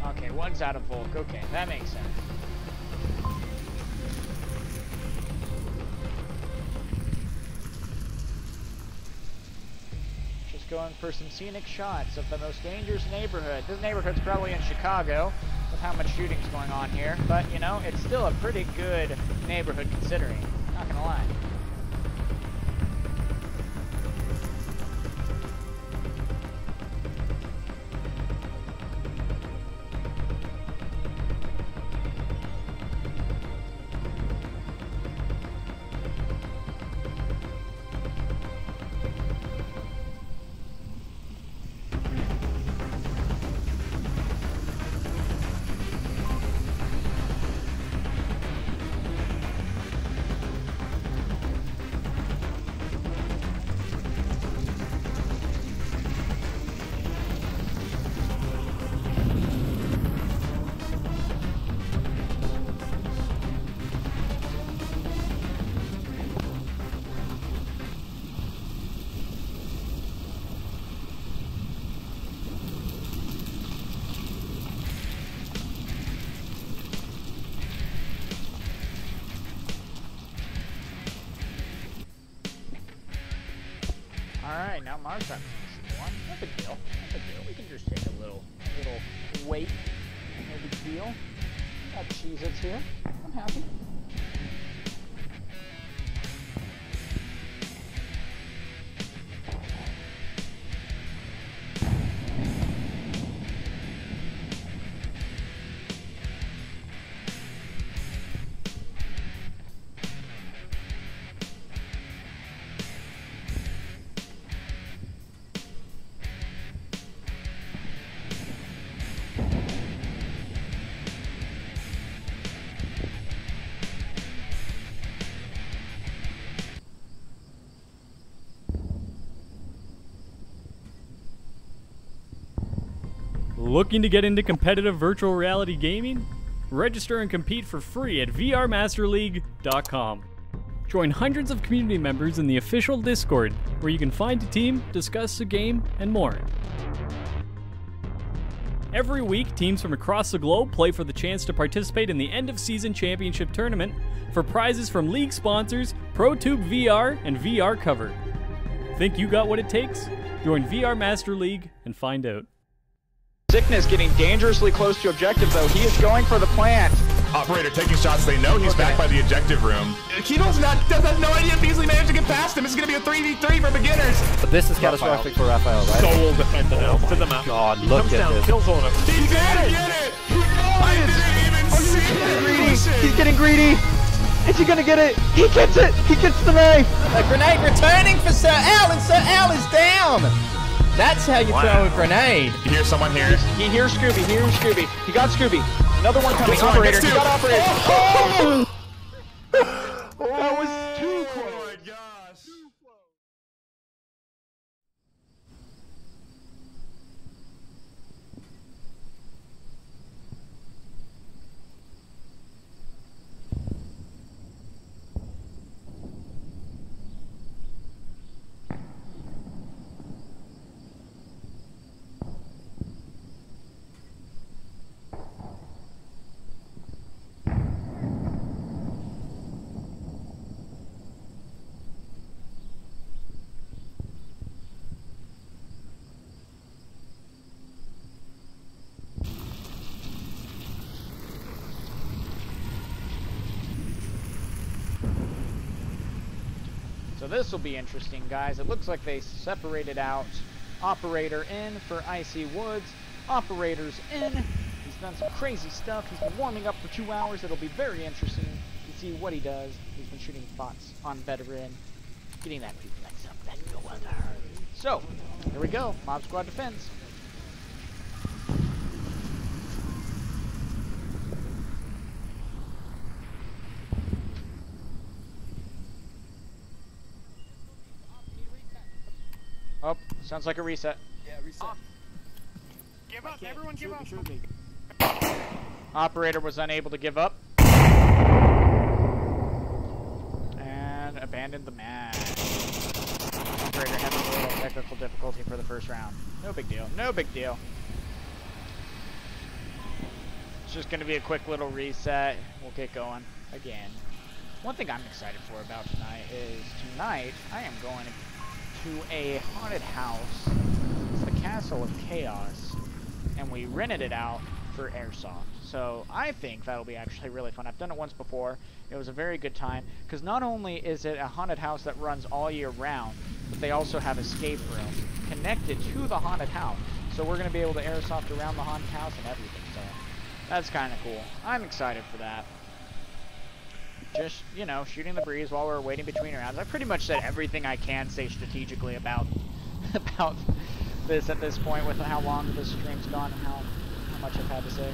Okay, one's out of Volk. Okay, that makes sense. Just going for some scenic shots of the most dangerous neighborhood. This neighborhood's probably in Chicago, with how much shooting's going on here, but, you know, it's still a pretty good neighborhood considering. Not gonna lie. Alright, now Mars time one. No big deal. No big deal. We can just take a little wait. No big deal. Got Cheez-Its here. I'm happy.
Looking to get into competitive virtual reality gaming? Register and compete for free at vrmasterleague.com. Join hundreds of community members in the official Discord, where you can find a team, discuss a game, and more. Every week, teams from across the globe play for the chance to participate in the end-of-season championship tournament for prizes from league sponsors, ProTube VR, and VR Cover. Think you got what it takes? Join VR Master League and find out.
Sickness getting dangerously close to objective though. He is going for the plant.
Operator taking shots. They know he's back by the objective room. Kino's does have no idea if Beasley managed to get past him. It's going to be a 3v3 for beginners.
But this is catastrophic for Raphael, right?
Soul defender now to the map.
God, look at this.
Kills all of them.
He did it! I didn't even see it!
He's getting greedy. Is he gonna get it? He gets it. He gets the knife.
A grenade returning for Sir Al, and Sir Al is down. That's how you throw a grenade.
You hear someone here?
He hears Scooby. He hears Scooby. He got Scooby. Another one coming.
Gets one,
Operator.
gets
He
two.
got operator.
Oh!
That was too close.
Oh my gosh.
So this will be interesting, guys. It looks like they separated out Operator in for Icy Woods. Operator's in. He's done some crazy stuff. He's been warming up for 2 hours. It'll be very interesting to see what he does. He's been shooting bots on Veteran, getting that reflex up, that no other. So, here we go. Mob Squad Defense. Oh, sounds like a reset.
Yeah, reset. Give up, everyone give up.
Operator was unable to give up. And abandoned the match. Operator having a little technical difficulty for the first round. No big deal. No big deal. It's just going to be a quick little reset. We'll get going again. One thing I'm excited for about tonight is tonight I am going to a haunted house. It's the Castle of Chaos, and we rented it out for airsoft. So I think that'll be actually really fun. I've done it once before. It was a very good time because not only is it a haunted house that runs all year round, but they also have escape rooms connected to the haunted house. So we're going to be able to airsoft around the haunted house and everything. So that's kind of cool. I'm excited for that. Just, you know, shooting the breeze while we're waiting between rounds. I pretty much said everything I can say strategically about this at this point with how long this stream's gone and how much I've had to say.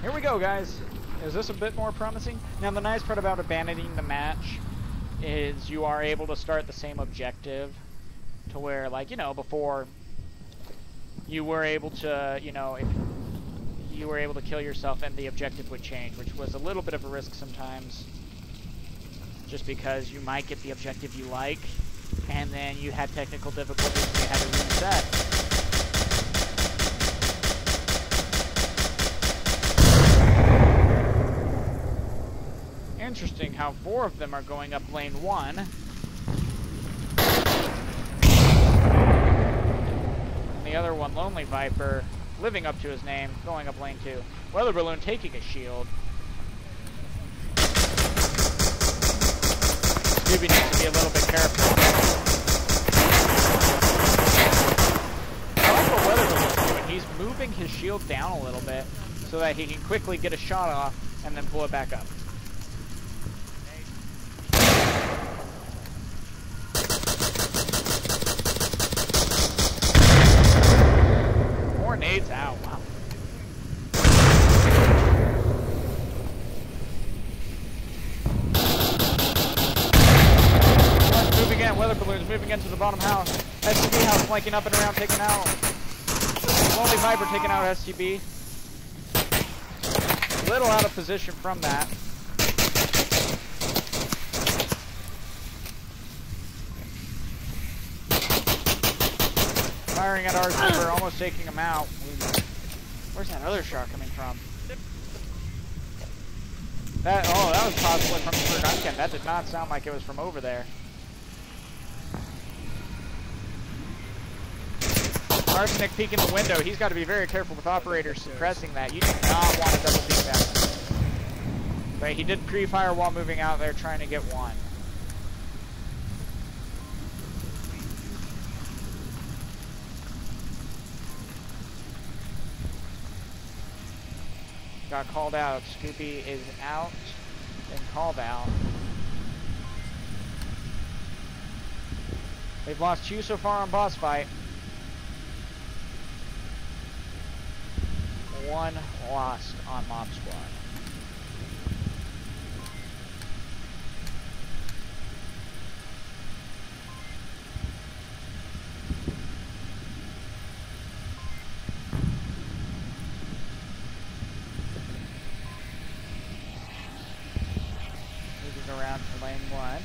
Here we go, guys. Is this a bit more promising? Now, the nice part about abandoning the match is you are able to start the same objective to where, like, you know, before you were able to, you know, if you were able to kill yourself and the objective would change, which was a little bit of a risk sometimes, just because you might get the objective you like and then you had technical difficulties and you had to reset. Interesting how 4 of them are going up lane 1. And the other one, Lonely Viper, living up to his name, going up lane 2. Weather Balloon taking a shield. Scooby needs to be a little bit careful. I like what Weather Balloon's doing. He's moving his shield down a little bit so that he can quickly get a shot off and then pull it back up. Nades out. Wow. Moving in. Weather Balloons moving into the bottom house. STB house flanking up and around, taking out. Lonely Viper taking out STB. A little out of position from that. Firing at our Zipper, almost taking him out. Where's that other shot coming from? That was possibly from the Duncan. That did not sound like it was from over there. Arsenic peeking the window. He's got to be very careful with operators suppressing that. You do not want to double peek that. But he did pre-fire while moving out there trying to get one. Got called out. Scoopy is out and called out. They've lost 2 so far on boss fight. 1 lost on Mob Squad. Moving around for lane 1.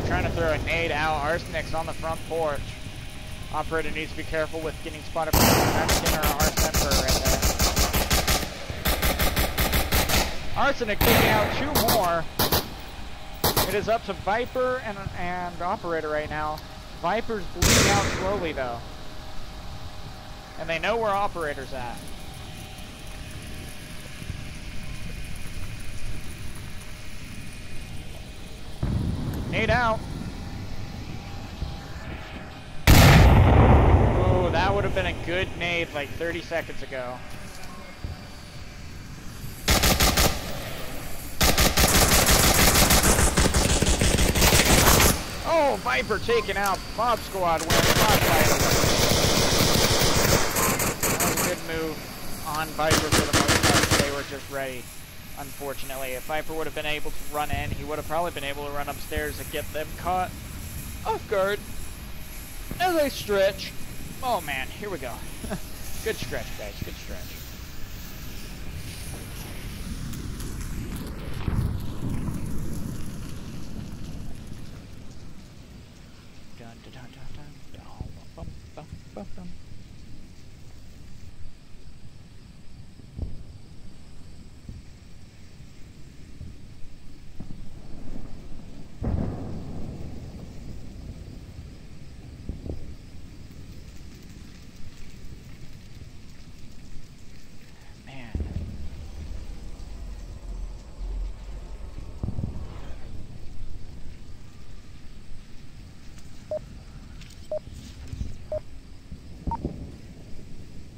Trying to throw a nade out. Arsenic's on the front porch. Operator needs to be careful with getting spotted from the Mexican or Arsenic right there. Arsenic taking out 2 more. It is up to Viper and Operator right now. Viper's bleeding out slowly though. And they know where Operator's at. Nade out. Oh, that would have been a good nade like 30 seconds ago. Oh, Viper taken out. Mob Squad wins. That was a good move on Viper for the most part. They were just ready. Unfortunately, if Viper would have been able to run in, he would have probably been able to run upstairs and get them caught off guard as I stretch. Oh man, here we go. Good stretch, guys. Good stretch. Dun, dun, dun, dun, dun, dun, bum, bum, bum, bum.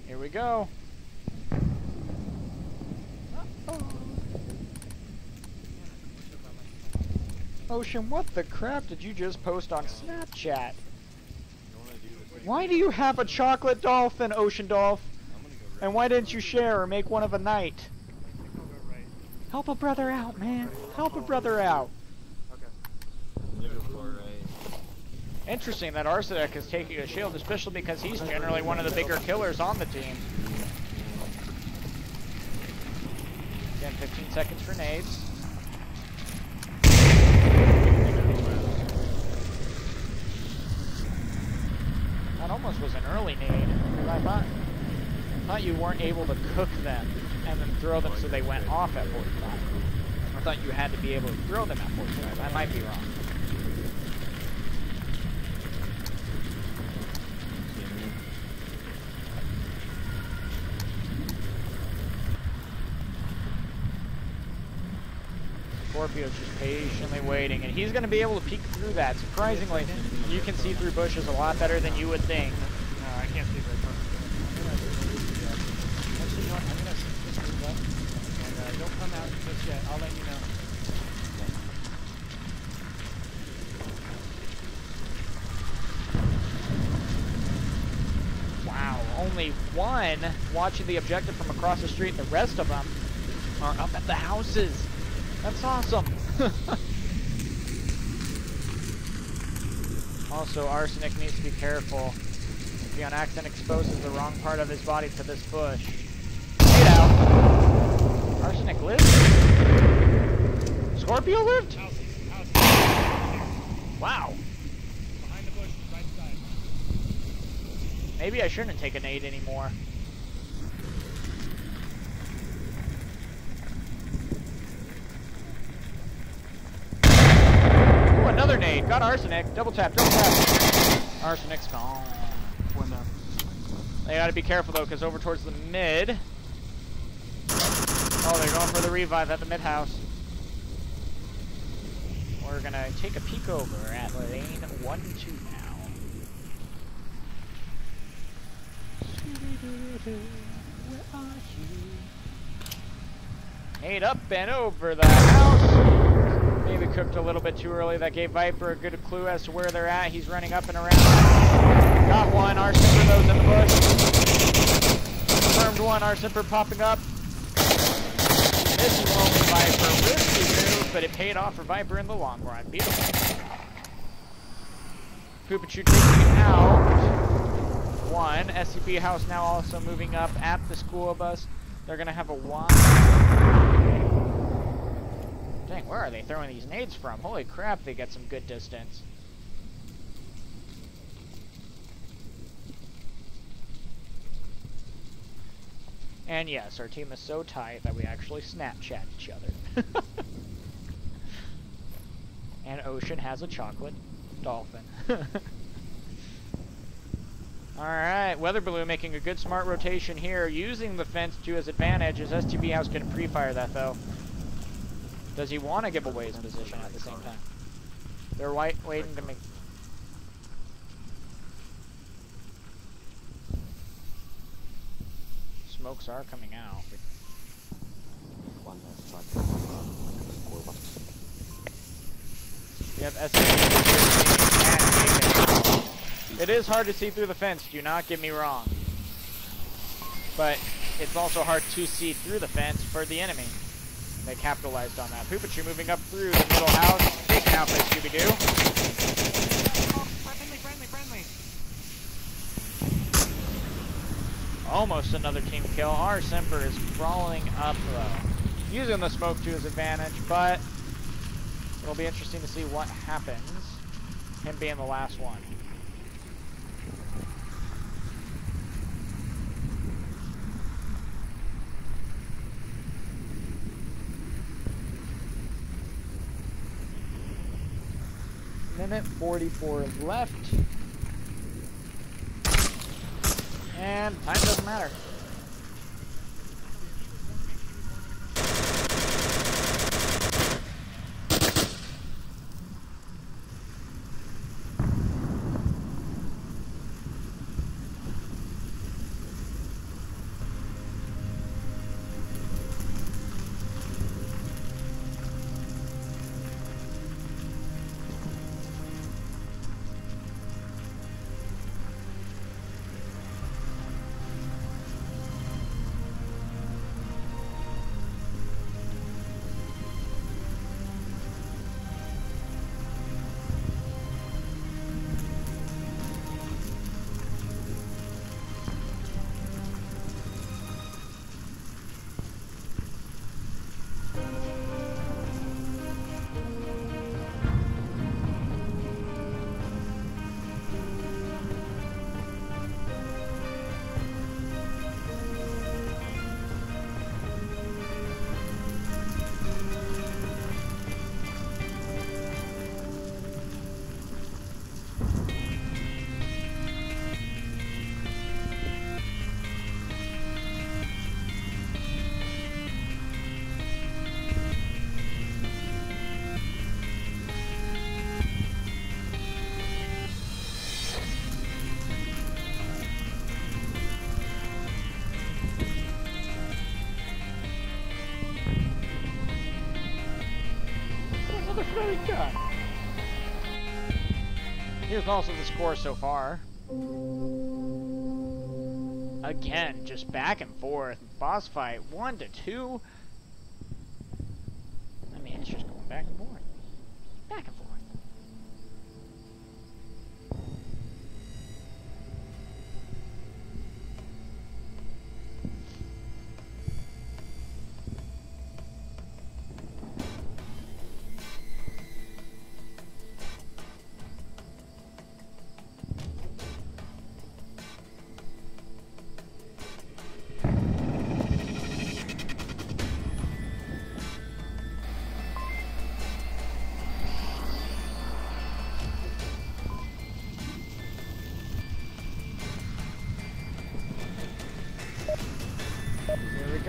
Here we go. Ocean, what the crap did you just post on Snapchat? Why do you have a chocolate dolphin, Ocean Dolph? And why didn't you share or make one of a night? Help a brother out, man. Help a brother out. Interesting that Arsenic is taking a shield, especially because he's generally one of the bigger killers on the team. Again, 15 seconds for nades. That almost was an early nade, because I thought you weren't able to cook them and then throw them so they went off at 45. I thought you had to be able to throw them at 45. I might be wrong. Scorpio's just patiently waiting, and he's going to be able to peek through that. Surprisingly, you can see through bushes a lot better than you would think.
No, I can't see very far. Actually, you know what? I'm going to just move up, and don't come out just yet. I'll let you know.
Wow, only one watching the objective from across the street. The rest of them are up at the houses. That's awesome. Also, Arsenic needs to be careful. If he on accident exposes the wrong part of his body to this bush. Get out. Arsenic lived? Scorpio lived? Wow.
Behind the bush, right side.
Maybe I shouldn't take a nade anymore. another nade. Got Arsenic. Double tap, double tap. Arsenic's gone. They gotta be careful though, because over towards the mid. Oh, they're going for the revive at the mid house. We're gonna take a peek over at lane 1-2 now. Where are you? Nade up and over the house. Maybe cooked a little bit too early. That gave Viper a good clue as to where they're at. He's running up and around. Got one. Our Simper goes in the bush. Confirmed one. Our Simper popping up. This is only Viper. Risky move, but it paid off for Viper in the long run. Beautiful. Poopachu taking out one. SCP house now also moving up at the school bus. They're going to have a wide. Dang, where are they throwing these nades from? Holy crap, they get some good distance. And yes, our team is so tight that we actually Snapchat each other. And Ocean has a chocolate dolphin. Alright, Weather Balloon making a good smart rotation here, using the fence to his advantage. Is STB House going to pre-fire that though? Does he want to give away his position at the same time? They're waiting to make... Smokes are coming out. You have SCP. It is hard to see through the fence, do not get me wrong. But it's also hard to see through the fence for the enemy. They capitalized on that. Poopachu moving up through the middle house, taken out by Scooby-Doo.
Oh, friendly.
Almost another team kill. Our Semper is crawling up though, using the smoke to his advantage, but it'll be interesting to see what happens. Him being the last one. Minute 44 left. And time doesn't matter. Here's also the score so far. Again, just back and forth. Boss fight 1-2. I mean, it's just going back and forth. Back and forth.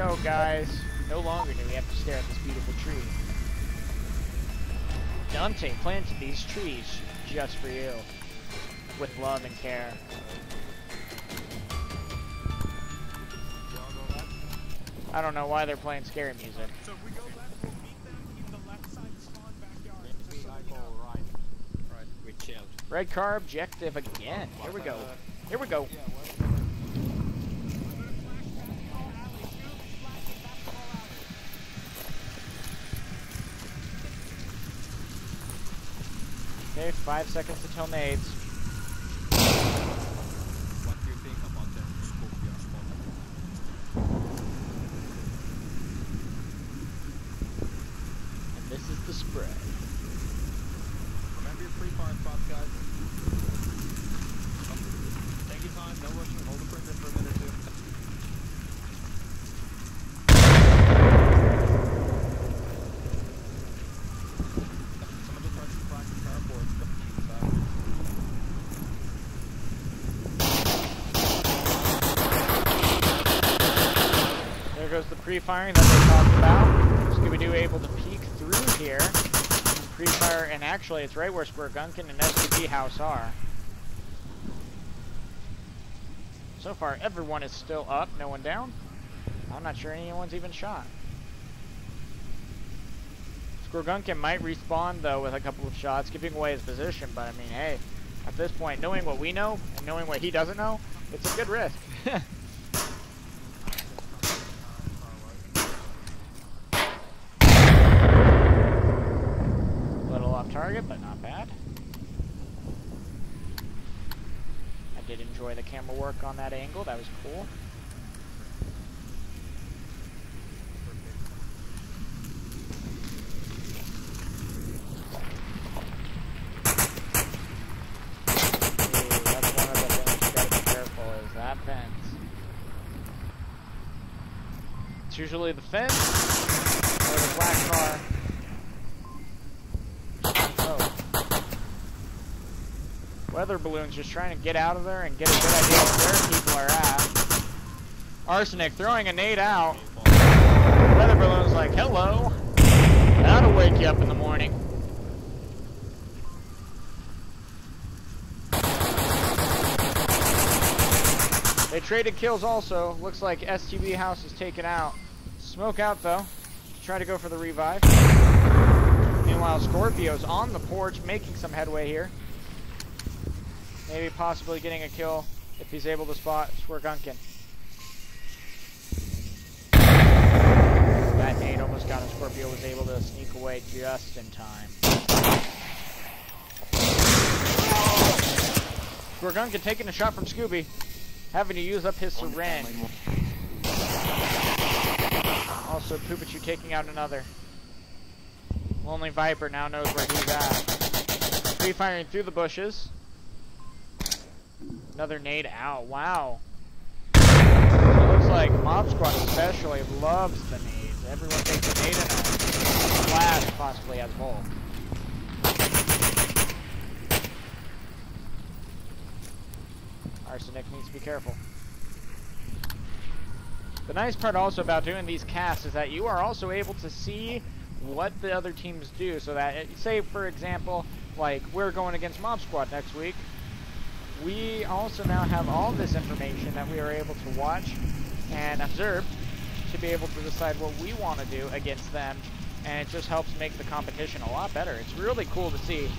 go, guys. No longer do we have to stare at this beautiful tree. Dante planted these trees just for you, with love and care. I don't know why they're playing scary music.
So if we go left, we'll meet them in the left side spawn backyard.
Maybe I go right. Right, we chilled.
Red car objective again. Here we go. Here we go. Okay, 5 seconds until nades.
What do you think about the Scorpio spot?
And this is the spread.
Remember your pre-fire spots, guys. Take your time, no rushing, hold the perimeter for a minute or two. Some of the targets practice carboards, the
There goes the pre-firing that they talked about. Scooby-Doo able to peek through here. Pre-fire, and actually it's right where Squirgunkin and SCP House are. So far, everyone is still up, no one down. I'm not sure anyone's even shot. Squirgunkin might respawn, though, with a couple of shots, giving away his position, but I mean, hey, at this point, knowing what we know, and knowing what he doesn't know, it's a good risk. Little off target, but not bad. I did enjoy the camera work on that angle, that was cool. It's usually the fence or the black car. Oh. Weather balloon's just trying to get out of there and get a good idea of where people are at. Arsenic throwing a nade out. Weather balloon's like, hello. That'll wake you up in the morning. They traded kills also. Looks like STB House is taken out. Smoke out though. Try to go for the revive. Meanwhile, Scorpio's on the porch making some headway here. Maybe possibly getting a kill if he's able to spot Squirgunkin. That nade almost got him. Scorpio was able to sneak away just in time. Squirgunkin taking a shot from Scooby. Having to use up his syringe. Also, Poopachu taking out another. Lonely Viper now knows where he's at. Free firing through the bushes. Another nade out. Wow. It looks like Mob Squad especially loves the nades. Everyone takes a nade and a flash, possibly as Volk. Arsenic needs to be careful. The nice part also about doing these casts is that you are also able to see what the other teams do, so that, say for example, like we're going against Mob Squad next week, we also now have all this information that we are able to watch and observe to be able to decide what we want to do against them, and it just helps make the competition a lot better. It's really cool to see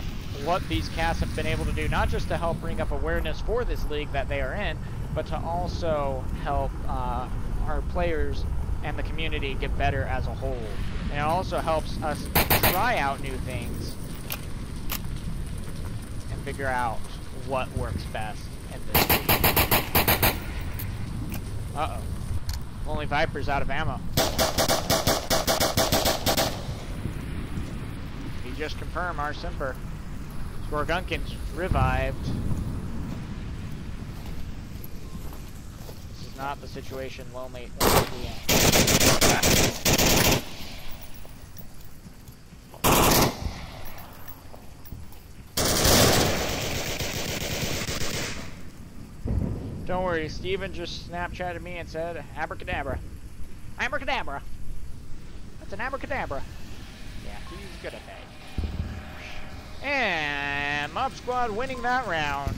what these casts have been able to do, not just to help bring up awareness for this league that they are in, but to also help our players and the community get better as a whole. And it also helps us try out new things and figure out what works best in this league. Uh-oh. Only Viper's out of ammo. He just confirmed our Simper. Squirgunkin's revived. This is not the situation Lonely wants to be in. Don't worry, Steven just Snapchatted me and said, abracadabra. Abracadabra. That's an abracadabra. Yeah, he's good at that. And Mob Squad winning that round.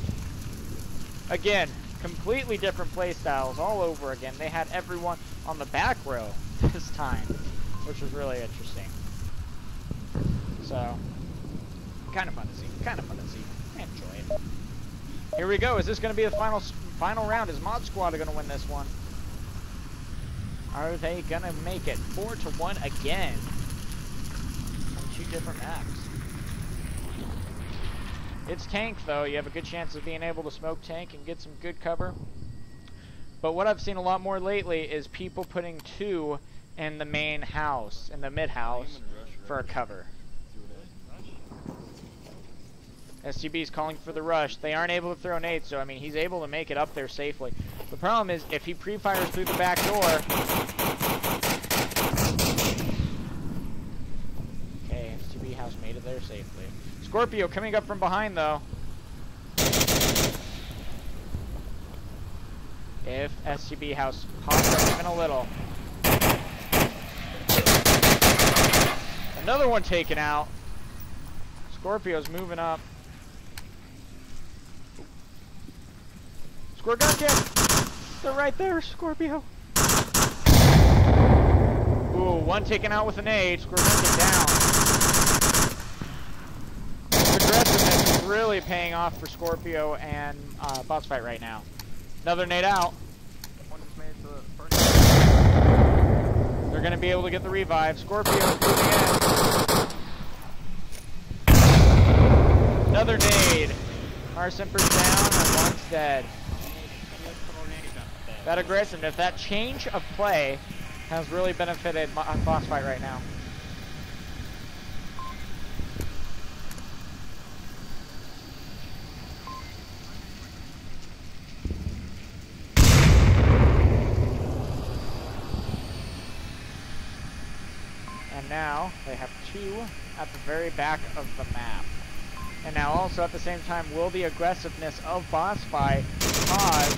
Again, completely different play styles all over again. They had everyone on the back row this time, which was really interesting. So, kind of fun to see. Kind of fun to see. I enjoy it. Here we go. Is this going to be the final round? Is Mod Squad going to win this one? Are they going to make it 4-1 again on 2 different maps? It's tank, though. You have a good chance of being able to smoke tank and get some good cover. But what I've seen a lot more lately is people putting 2 in the main house, in the mid house, for a cover. STB's calling for the rush. They aren't able to throw nades, so I mean, he's able to make it up there safely. The problem is, if he pre-fires through the back door... Okay, STB house made it there safely. Scorpio coming up from behind, though. If STB house pops up even a little. Another one taken out. Scorpio's moving up. Score gun kick! They're right there, Scorpio. Ooh, one taken out with an nade. Score gun kick down. Aggressiveness is really paying off for Scorpio and boss fight right now. Another nade out. They're going to be able to get the revive. Scorpio moving in. Another nade. Arsemper's down and one's dead. That aggressiveness, that change of play has really benefited boss fight right now. And now they have 2 at the very back of the map. And now also at the same time, will the aggressiveness of boss fight cause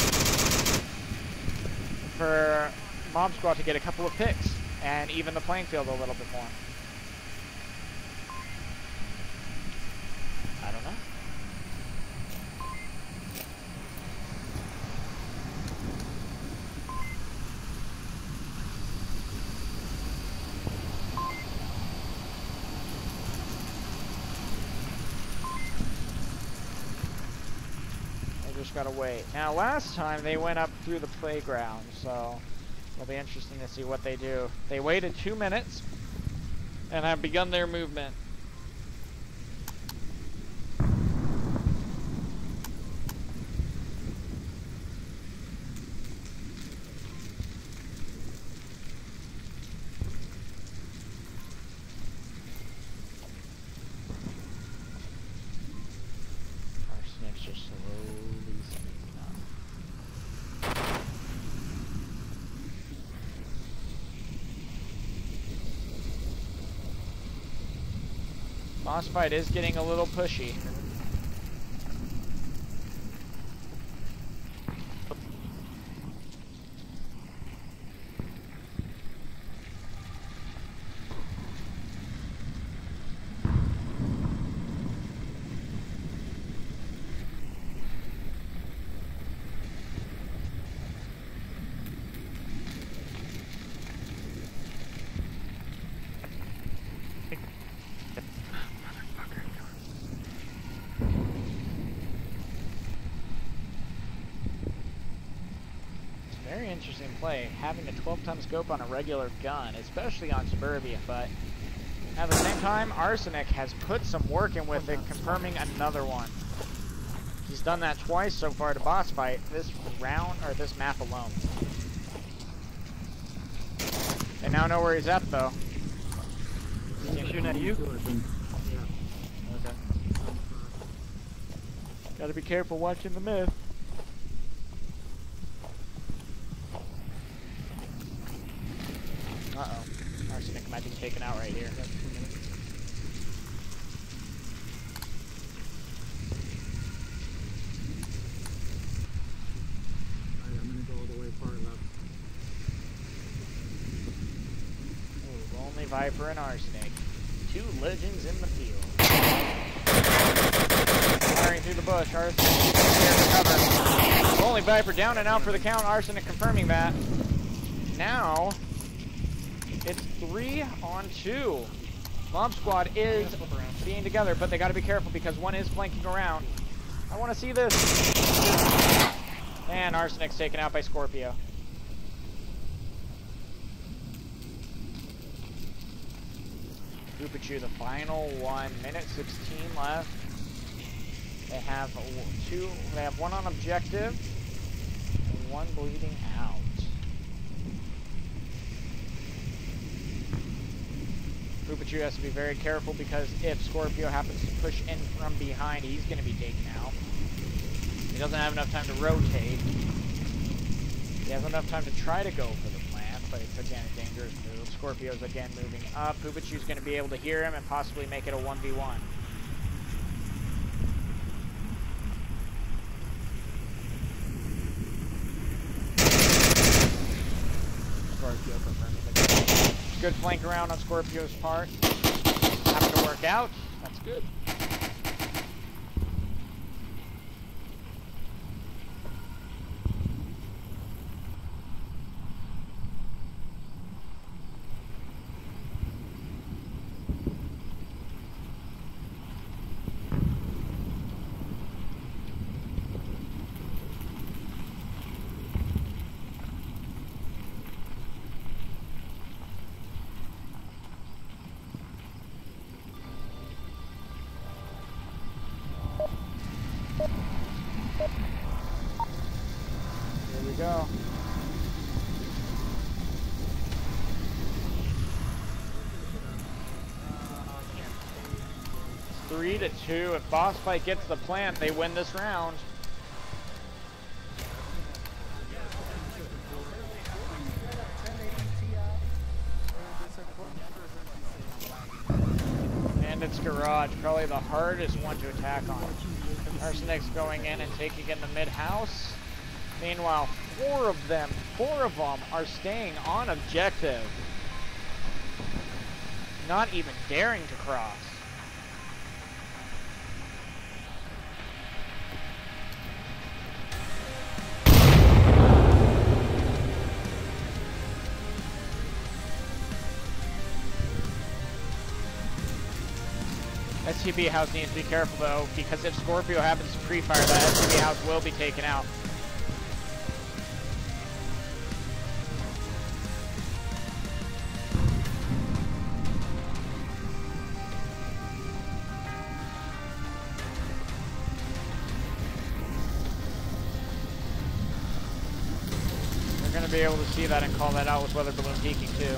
for Mob Squad to get a couple of picks and even the playing field a little bit more? I don't know. Gotta wait. Now last time they went up through the playground, so it'll be interesting to see what they do. They waited 2 minutes and have begun their movement. Arsenic's just slowly sneaking up. Boss fight is getting a little pushy. Very interesting play, having a 12-ton scope on a regular gun, especially on Suburbia, but at the same time, Arsenic has put some work in with it, confirming another one. He's done that twice so far to boss fight, this round, or this map alone. They now know where he's at, though. He's shooting at you? Okay. Gotta be careful watching the myth. Uh-oh. Arsenic might be taken out right here.
I'm gonna go all the way far left.
Viper and Arsenic. Two legends in the field. Firing through the bush. Arsenic here for cover. Only Viper down and out for the count. Arsenic confirming that. Now, it's 3-on-2. Mob Squad is being together, but they got to be careful because one is flanking around. I want to see this. And Arsenic's taken out by Scorpio. Poopachu, the final 1 minute 16 left. They have one on objective and one bleeding out. Poopachu has to be very careful because if Scorpio happens to push in from behind, he's going to be taken out. He doesn't have enough time to rotate. He has enough time to try to go for the plant, but it's again a dangerous move. Scorpio's again moving up. Poopachu's going to be able to hear him and possibly make it a 1v1. Scorpio confirming the kill. Good flank around on Scorpio's part. Having to work out. That's good. Here we go. It's 3-2. If Boss Fight gets the plant, they win this round. And it's Garage, probably the hardest one to attack on. Arsenic's going in and taking in the mid-house. Meanwhile, four of them are staying on objective. Not even daring to cross. STB house needs to be careful though, because if Scorpio happens to pre-fire, that STB house will be taken out. They're going to be able to see that and call that out with weather balloon peeking too.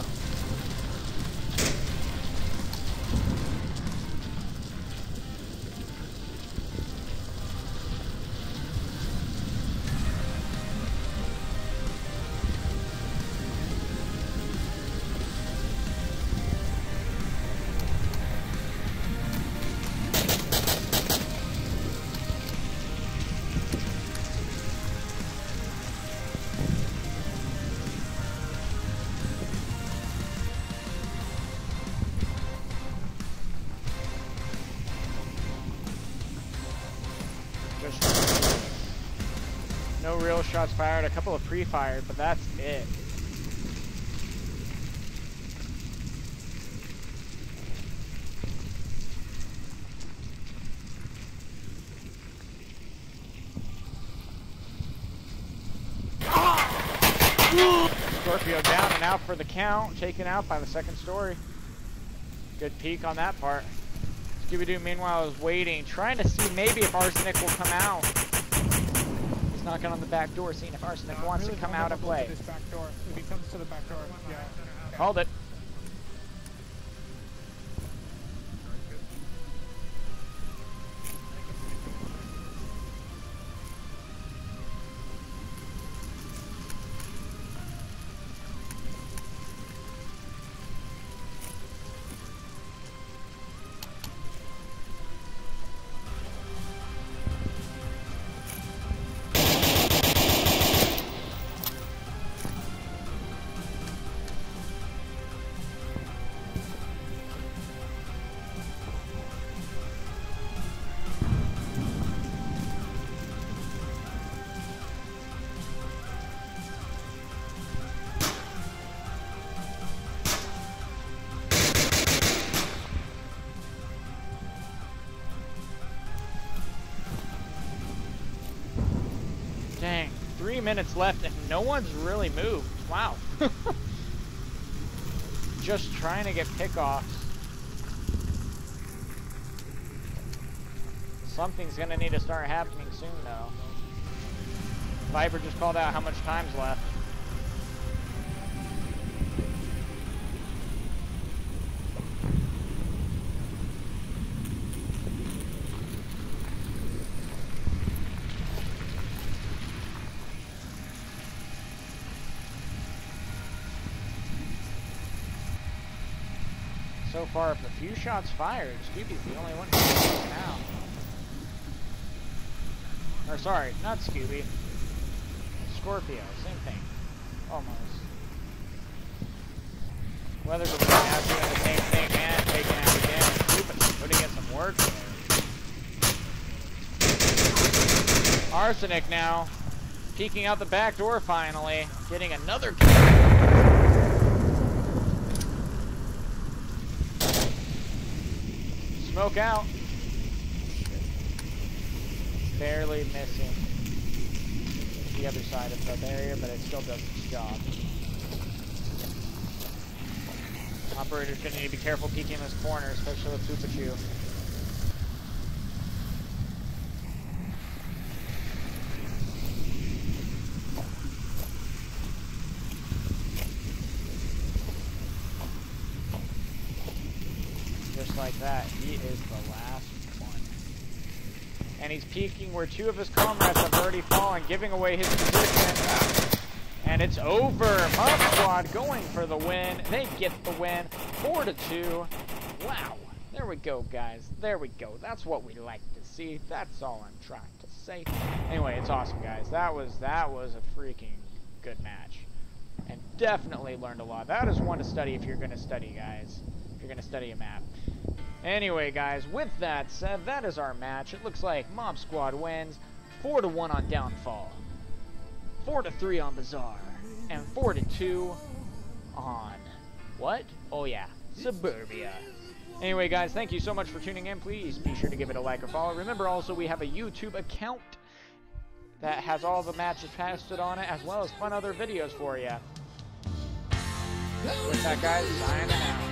No real shots fired, a couple of pre-fired, but that's it. Scorpio down and out for the count, taken out by the second story. Good peek on that part. Scooby-Doo, meanwhile, is waiting, trying to see maybe if Arsenic will come out. He's knocking on the back door, seeing if Arsenic wants to come out and play.
This back door. If he comes to the back door, yeah.
Called it. Dang, 3 minutes left and no one's really moved. Wow. Just trying to get pickoffs. Something's gonna need to start happening soon though. Viper just called out how much time's left. So far, of the few shots fired, Scooby's the only one who's taken out. Or sorry, not Scooby. Scorpio, same thing. Almost. Weather Balloon now doing the same thing and taking out again. Scooby putting in some work there. Arsenic now, peeking out the back door finally, getting another kill. Smoke out. Barely missing the other side of the barrier, but it still does its job. Operator's gonna need to be careful peeking this corner, especially with Poopachu. Just like that, he is the last one. And he's peeking where two of his comrades have already fallen, giving away his position. And it's over. Mob Squad going for the win. They get the win, 4-2. Wow. There we go, guys. There we go. That's what we like to see. That's all I'm trying to say. Anyway, it's awesome, guys. That was a freaking good match. And definitely learned a lot. That is one to study if you're going to study, guys. If you're going to study a map. Anyway, guys, with that said, that is our match. It looks like Mob Squad wins 4-1 on Downfall, 4-3 on Bazaar, and 4-2 on what? Oh yeah, Suburbia. Anyway, guys, thank you so much for tuning in. Please be sure to give it a like or follow. Remember also we have a YouTube account that has all the matches posted on it, as well as fun other videos for you. With that, guys, signing out.